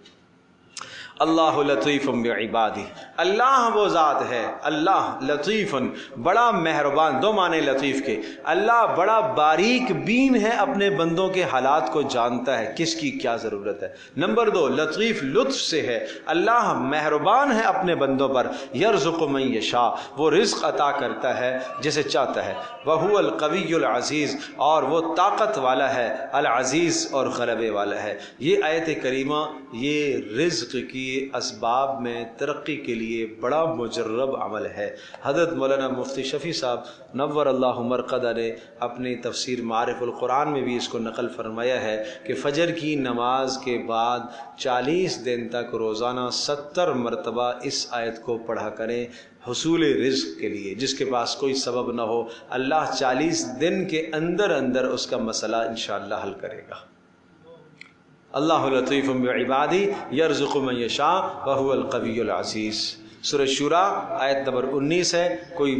اللہ لطیف بعبادہ، اللہ وہ ذات ہے، اللہ لطیف بڑا مہربان، دو معنی لطیف کے، اللہ بڑا باریک بین ہے، اپنے بندوں کے حالات کو جانتا ہے، کس کی کیا ضرورت ہے۔ نمبر دو، لطیف لطف سے ہے، اللہ مہربان ہے اپنے بندوں پر، یرزق من یشاء، وہ رزق عطا کرتا ہے جسے چاہتا ہے، وہو القوی العزیز، اور وہ طاقت والا ہے، العزیز اور غلبے والا ہے۔ یہ آیت کریمہ یہ رزق کی اسباب میں ترقی کے لیے بڑا مجرب عمل ہے۔ حضرت مولانا مفتی شفیع صاحب نور اللہ مرقدہ نے اپنی تفسیر معارف القرآن میں بھی اس کو نقل فرمایا ہے کہ فجر کی نماز کے بعد 40 دن تک روزانہ 70 مرتبہ اس آیت کو پڑھا کریں حصول رزق کے لیے۔ جس کے پاس کوئی سبب نہ ہو، اللہ 40 دن کے اندر اندر اس کا مسئلہ انشاءاللہ حل کرے گا۔ اللہ لطیف بعبادہ یرزق من یشاء وہو القوی العزیز۔ سورہ شورى آیت نمبر 19 ہے، کوئی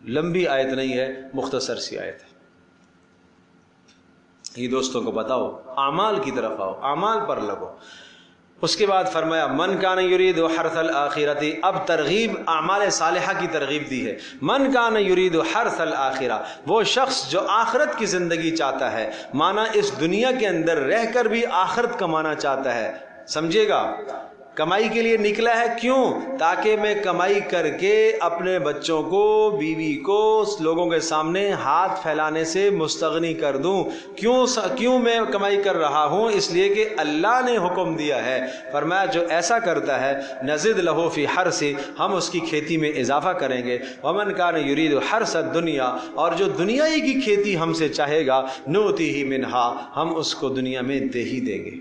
لمبی آیت نہیں ہے، مختصر سی آیت ہے۔ یہ دوستوں کو بتاؤ، اعمال کی طرف آؤ، اعمال پر لگو۔ اس کے بعد فرمایا من کان یرید حرث الآخرۃ، اب ترغیب اعمال صالحہ کی ترغیب دی ہے۔ من کان یرید حرث الآخرہ، وہ شخص جو آخرت کی زندگی چاہتا ہے، مانا اس دنیا کے اندر رہ کر بھی آخرت کمانا چاہتا ہے، سمجھے گا، کمائی کے لیے نکلا ہے، کیوں؟ تاکہ میں کمائی کر کے اپنے بچوں کو، بیوی کو لوگوں کے سامنے ہاتھ پھیلانے سے مستغنی کر دوں۔ کیوں میں کمائی کر رہا ہوں؟ اس لیے کہ اللہ نے حکم دیا ہے۔ فرمایا جو ایسا کرتا ہے نزد لہ فی حرث، ہم اس کی کھیتی میں اضافہ کریں گے۔ ومن کان یرید حرث الدنیا، اور جو دنیا ہی کی کھیتی ہم سے چاہے گا، نؤتیہ منہا، ہم اس کو دنیا میں دے ہی دیں گے۔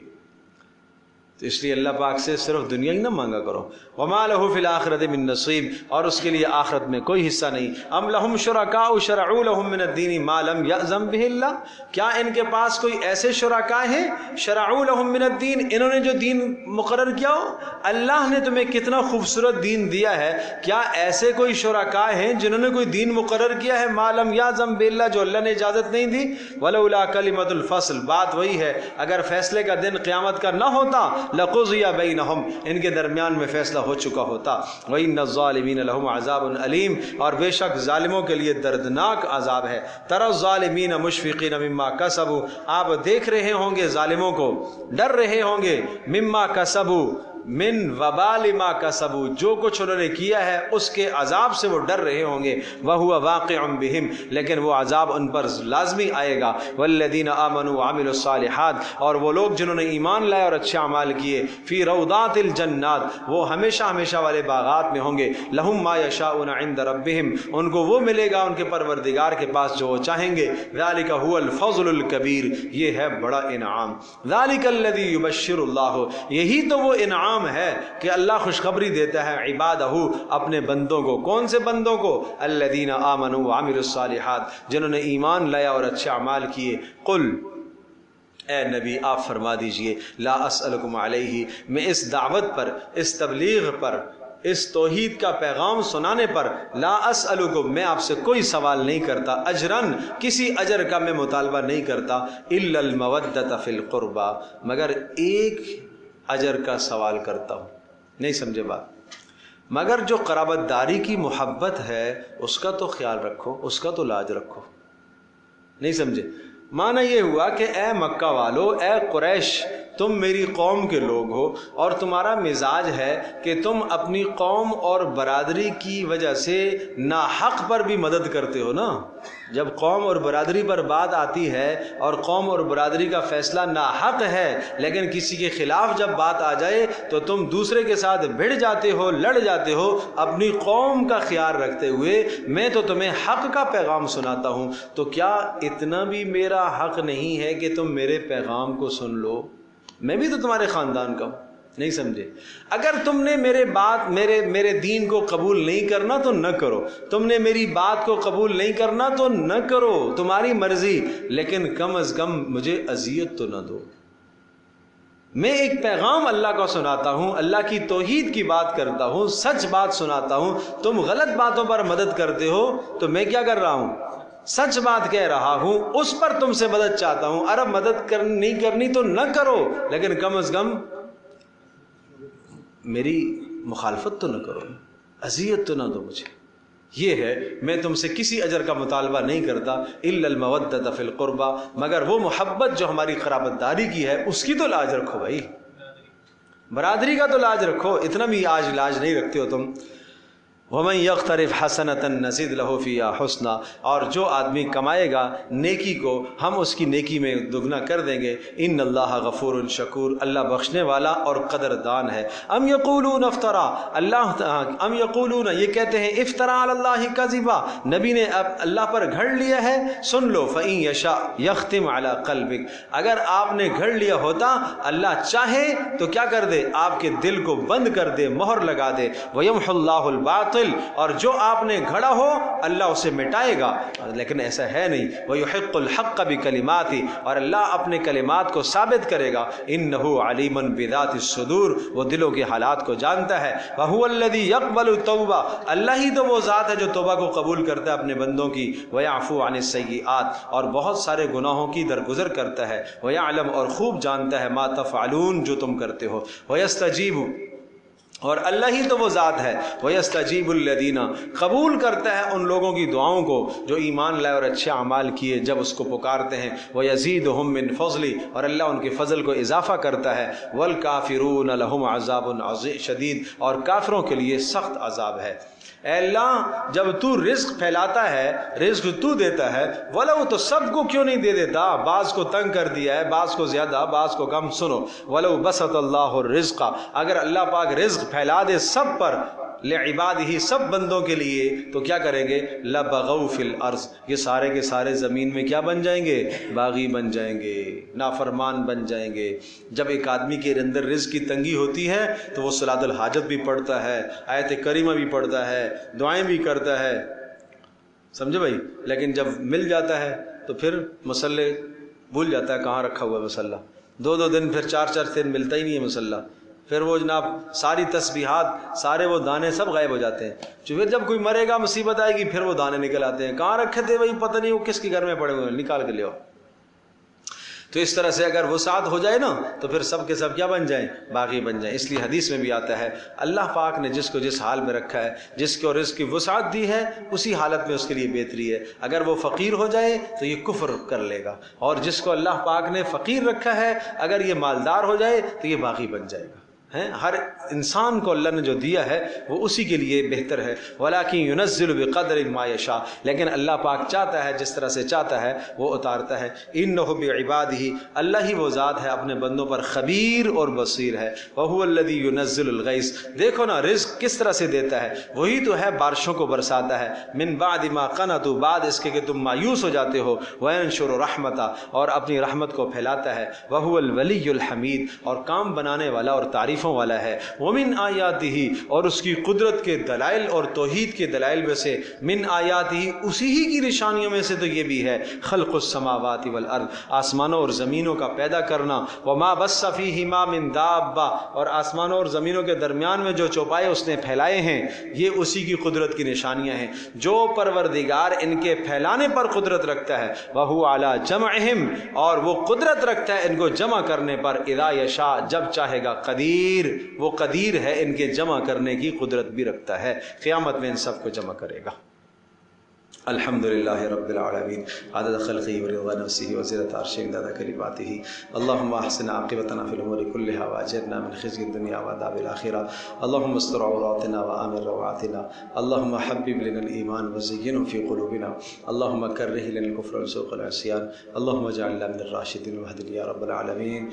تو اس لیے اللہ پاک سے صرف دنیا ہی نہ مانگا کرو۔ وما لہ فی الآخرۃ من نصیب، اور اس کے لیے آخرت میں کوئی حصہ نہیں۔ ام لہم شرکاء شرعوا لہم من الدین ما لم یأذن بہ اللہ، کیا ان کے پاس کوئی ایسے شرکاء ہیں شرعوا لہم من الدین، انہوں نے جو دین مقرر کیا ہو؟ اللہ نے تمہیں کتنا خوبصورت دین دیا ہے، کیا ایسے کوئی شرکاء ہیں جنہوں نے کوئی دین مقرر کیا ہے ما لم یأذن بہ اللہ، جو اللہ نے اجازت نہیں دی؟ ولولا کلمۃ الفصل، بات وہی ہے، اگر فیصلے کا دن قیامت کا نہ ہوتا لقضی بینہم، ان کے درمیان میں فیصلہ ہو چکا ہوتا۔ وَإِنَّ الظَّالِمِينَ لَهُمْ عَذَابٌ عَلِيمٌ، اور بے شک ظالموں کے لیے دردناک عذاب ہے۔ تَرَى الظَّالِمِينَ مُشْفِقِينَ مِمَّا كَسَبُوا، آپ دیکھ رہے ہوں گے ظالموں کو، ڈر رہے ہوں گے، مما کسبوا، من وبال ما کسبوا، جو کچھ انہوں نے کیا ہے اس کے عذاب سے وہ ڈر رہے ہوں گے۔ وَهُوَ وَاقِعٌ بِهِمْ، لیکن وہ عذاب ان پر لازمی آئے گا۔ وَالَّذِينَ آمَنُوا وَعَمِلُوا الصَّالِحَاتِ، اور وہ لوگ جنہوں نے ایمان لائے اور اچھے اعمال کیے، فی روضات الجنات، وہ ہمیشہ ہمیشہ والے باغات میں ہوں گے۔ لَهُم مَّا يَشَاءُونَ عِندَ رَبِّهِمْ، ان کو وہ ملے گا ان کے پروردگار کے پاس جو وہ چاہیں گے۔ ذَلِكَ هُوَ الْفَضْلُ الْكَبِيرُ، یہ ہے بڑا انعام۔ ذَلِكَ الَّذِي يُبَشِّرُ اللَّهُ، یہی تو وہ انعام ہے کہ اللہ خوشخبری دیتا ہے عبادہ، اپنے بندوں کو۔ کون سے بندوں کو؟ الذین آمنوا وعملوا الصالحات، جنہوں نے ایمان لایا اور اچھے اعمال کیے۔ قل، اے نبی آپ فرما دیجئے، لا اسألکم علیہ، میں اس دعوت پر، اس تبلیغ پر، اس توحید کا پیغام سنانے پر، لا اسألکم، میں آپ سے کوئی سوال نہیں کرتا، اجرن، کسی اجر کا میں مطالبہ نہیں کرتا، الا المودۃ فی القربى، مگر ایک اجر کا سوال کرتا ہوں۔ نہیں سمجھے بات؟ مگر جو قرابت داری کی محبت ہے اس کا تو خیال رکھو، اس کا تو لاج رکھو۔ نہیں سمجھے؟ معنی یہ ہوا کہ اے مکہ والو، اے قریش، تم میری قوم کے لوگ ہو اور تمہارا مزاج ہے کہ تم اپنی قوم اور برادری کی وجہ سے ناحق پر بھی مدد کرتے ہو نا۔ جب قوم اور برادری پر بات آتی ہے اور قوم اور برادری کا فیصلہ ناحق ہے، لیکن کسی کے خلاف جب بات آ جائے تو تم دوسرے کے ساتھ بھڑ جاتے ہو، لڑ جاتے ہو، اپنی قوم کا خیال رکھتے ہوئے۔ میں تو تمہیں حق کا پیغام سناتا ہوں، تو کیا اتنا بھی میرا حق نہیں ہے کہ تم میرے پیغام کو سن لو؟ میں بھی تو تمہارے خاندان کا ہوں، نہیں سمجھے؟ اگر تم نے میرے دین کو قبول نہیں کرنا تو نہ کرو، تم نے میری بات کو قبول نہیں کرنا تو نہ کرو، تمہاری مرضی، لیکن کم از کم مجھے اذیت تو نہ دو۔ میں ایک پیغام اللہ کو سناتا ہوں، اللہ کی توحید کی بات کرتا ہوں، سچ بات سناتا ہوں، تم غلط باتوں پر مدد کرتے ہو تو میں کیا کر رہا ہوں؟ سچ بات کہہ رہا ہوں، اس پر تم سے مدد چاہتا ہوں۔ ارب مدد نہیں کرنی تو نہ کرو، لیکن کم از کم میری مخالفت تو نہ کرو، اذیت تو نہ دو مجھے۔ یہ ہے، میں تم سے کسی اجر کا مطالبہ نہیں کرتا، الا المودۃ فی القربى، مگر وہ محبت جو ہماری قرابت داری کی ہے اس کی تو لاج رکھو بھائی، برادری کا تو لاج رکھو، اتنا بھی آج لاج نہیں رکھتے ہو تم۔ وَمَن يَقْتَرِفْ حَسَنَةً نَزِدْ لَهُ فِيهَا حُسْنًا، اور جو آدمی کمائے گا نیکی کو ہم اس کی نیکی میں دگنا کر دیں گے۔ ان اللہ غفور شکور، اللہ بخشنے والا اور قدردان ہے۔ ام یقولون افترا، ام یقولون، یہ کہتے ہیں افترا علی اللہ کذبا، نبی نے اب اللہ پر گھڑ لیا ہے۔ سن لو، فإن یشاء یختم علی قلبک، اگر آپ نے گھڑ لیا ہوتا، اللہ چاہے تو کیا کر دے؟ آپ کے دل کو بند کر دے، مہر لگا دے۔ ویمحو اللہ الباطل، اور جو آپ نے گھڑا ہو اللہ اسے مٹائے گا، لیکن ایسا ہے نہیں۔ وَيُحِقُّ الْحَقَّ بِكَلِمَاتِهِ، اور اللہ اپنے کلمات کو ثابت کرے گا۔ إِنَّهُ عَلِيمٌ بِذَاتِ الصُّدُورِ، وہ دلوں کے حالات کو جانتا ہے۔ وَهُوَ الَّذِي يَقْبَلُ التَّوْبَةَ، اللہ ہی تو وہ ذات ہے جو توبہ کو قبول کرتا ہے اپنے بندوں کی۔ وَيَعْفُو عَنِ السَّيِّئَاتِ، اور بہت سارے گناہوں کی درگزر کرتا ہے۔ وَيَعْلَمُ، اور خوب جانتا ہے، مَا تَفْعَلُونَ، جو تم کرتے ہو۔ وَيَسْتَجِيبُ، اور اللہ ہی تو وہ ذات ہے، وَيَسْتَجِيبُ الَّذِينَ، قبول کرتا ہے ان لوگوں کی دعاؤں کو جو ایمان لائے اور اچھے اعمال کیے جب اس کو پکارتے ہیں۔ وَيَزِيدُهُم مِّن فَضْلِهِ، اور اللہ ان کے فضل کو اضافہ کرتا ہے۔ وَالْكَافِرُونَ لَهُمْ عَذَابٌ شَدِيدٌ، اور کافروں کے لیے سخت عذاب ہے۔ اے اللہ، جب تو رزق پھیلاتا ہے، رزق تو دیتا ہے، ولو تو سب کو کیوں نہیں دے دیتا؟ بعض کو تنگ کر دیا ہے، بعض کو زیادہ، بعض کو کم۔ سنو، ولو بسط اللہ الرزق، اگر اللہ پاک رزق پھیلا دے سب پر، لعبادہ، سب بندوں کے لیے، تو کیا کریں گے؟ لبغوا فی الارض، یہ سارے کے سارے زمین میں کیا بن جائیں گے؟ باغی بن جائیں گے، نافرمان بن جائیں گے۔ جب ایک آدمی کے اندر رزق کی تنگی ہوتی ہے تو وہ صلاۃ الحاجت بھی پڑھتا ہے، آیت کریمہ بھی پڑھتا ہے، دعائیں بھی کرتا ہے، سمجھے بھائی؟ لیکن جب مل جاتا ہے تو پھر مسلح بھول جاتا ہے کہاں رکھا ہوا ہے مسلح، دو دن، پھر چار دن ملتا ہی نہیں ہے مسلح، پھر وہ جناب ساری تسبیحات، سارے وہ دانے سب غائب ہو جاتے ہیں۔ پھر جب کوئی مرے گا، مصیبت آئے گی، پھر وہ دانے نکل آتے ہیں، کہاں رکھے تھے بھائی، پتہ نہیں وہ کس کے گھر میں پڑے ہوئے ہیں، نکال کے لے آؤ۔ تو اس طرح سے اگر وسعت ہو جائے نا تو پھر سب کے سب کیا بن جائیں؟ باغی بن جائیں۔ اس لیے حدیث میں بھی آتا ہے اللہ پاک نے جس کو جس حال میں رکھا ہے، جس کو رزق کی وسعت دی ہے، اسی حالت میں اس کے لیے بہتری ہے۔ اگر وہ فقیر ہو جائے تو یہ کفر کر لے گا، اور جس کو اللہ پاک نے فقیر رکھا ہے اگر یہ مالدار ہو جائے تو یہ باغی بن جائے گا۔ ہر انسان کو اللہ نے جو دیا ہے وہ اسی کے لیے بہتر ہے۔ وَلَٰكِن يُنَزِّلُ بِقَدْرٍ مَا يَشَاءُ، لیکن اللہ پاک چاہتا ہے جس طرح سے چاہتا ہے وہ اتارتا ہے۔ إِنَّهُ بِعِبَادِهِ، اللہ ہی وہ ذات ہے اپنے بندوں پر خبیر اور بصیر ہے۔ وَهُوَ الَّذِي يُنَزِّلُ الْغَيْثَ، دیکھو نا رزق کس طرح سے دیتا ہے، وہی تو ہے بارشوں کو برساتا ہے۔ مِن بَعْدِ مَا قَنَطُوا، بعد اس کے کہ تم مایوس ہو جاتے ہو۔ وَيَنشُرُ رَحْمَتَهُ، اور اپنی رحمت کو پھیلاتا ہے۔ وَهُوَ الْوَلِيُّ الْحَمِيدُ، اور کام بنانے والا اور تعریفوں والا ہے۔ ومن آیاتہ، اور اس کی قدرت کے دلائل اور توحید کے دلائل میں سے، من آیاتہ، اسی ہی کی نشانیوں میں سے تو یہ بھی ہے، خلق السماوات والارض، آسمانوں اور زمینوں کا پیدا کرنا، وما بث فیہما من دابہ، اور آسمانوں اور زمینوں کے درمیان میں جو چوپائے اس نے پھیلائے ہیں، یہ اسی کی قدرت کی نشانیاں ہیں۔ جو پروردگار ان کے پھیلانے پر قدرت رکھتا ہے، وہو علی جمعہم، اور وہ قدرت رکھتا ہے ان کو جمع کرنے پر، اذا یشاء، جب چاہے گا، قدیر، وہ قدیر ہے ان کے جمع کرنے کی قدرت بھی رکھتا ہے، قیامت میں ان سب کو جمع کرے گا۔ الحمدللہ رب العالمین، عدد خلقہ ورضا نفسہ وزنة عرشہ ومداد کلماتہ، اللہم احسن عاقبتنا فی الامور کلہا واجرنا من خزی الدنیا وعذاب الآخرہ، اللہم استر عوراتنا وآمن روعاتنا، اللہم حبب لنا الایمان وزینہ فی قلوبنا، اللہم کرہ لنا الکفر والفسوق والعصیان، اللہم اجعلنا من الراشدین واہدنا یا رب العالمین۔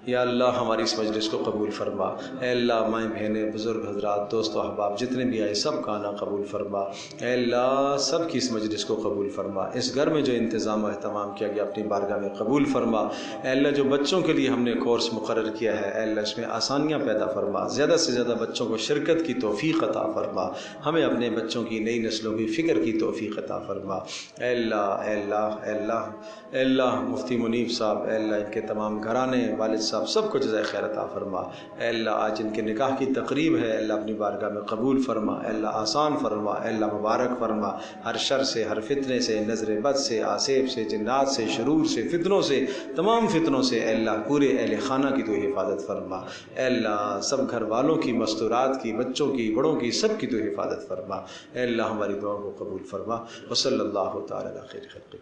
یا اللہ ہماری اس مجلس کو قبول فرما، اے اللہ مائیں بہنیں بزرگ حضرات دوست و احباب جتنے بھی آئے سب کا آنا قبول فرما، اے اللہ سب کی اس مجلس کو قبول فرما، اس گھر میں جو انتظام و اہتمام کیا گیا اپنی بارگاہ میں قبول فرما، اے اللہ جو بچوں کے لیے ہم نے کورس مقرر کیا ہے اے اللہ اس میں آسانیاں پیدا فرما، زیادہ سے زیادہ بچوں کو شرکت کی توفیق عطا فرما، ہمیں اپنے بچوں کی نئی نسلوں کی فکر کی توفیق عطا فرما، اے اللہ اے اللہ اے اللہ اے اللہ مفتی منیب صاحب اے اللہ ان کے تمام گھرانے والد صاحب سب کو جزائے خیر عطا فرما، اے اللہ آج ان کے نکاح کی تقریب ہے اے اللہ اپنی بارگاہ میں قبول فرما، اے اللہ آسان فرما، اے اللہ مبارک فرما، ہر شر سے ہر فتنے سے نظر بد سے آسیب سے جنات سے شرور سے فتنوں سے تمام فتنوں سے اے اللہ پورے اہل خانہ کی تو حفاظت فرما، اے اللہ سب گھر والوں کی مستورات کی بچوں کی بڑوں کی سب کی تو حفاظت فرما، اے اللہ ہماری دعاؤں کو قبول فرما، وصلی اللہ تعالی علی خیر خلق۔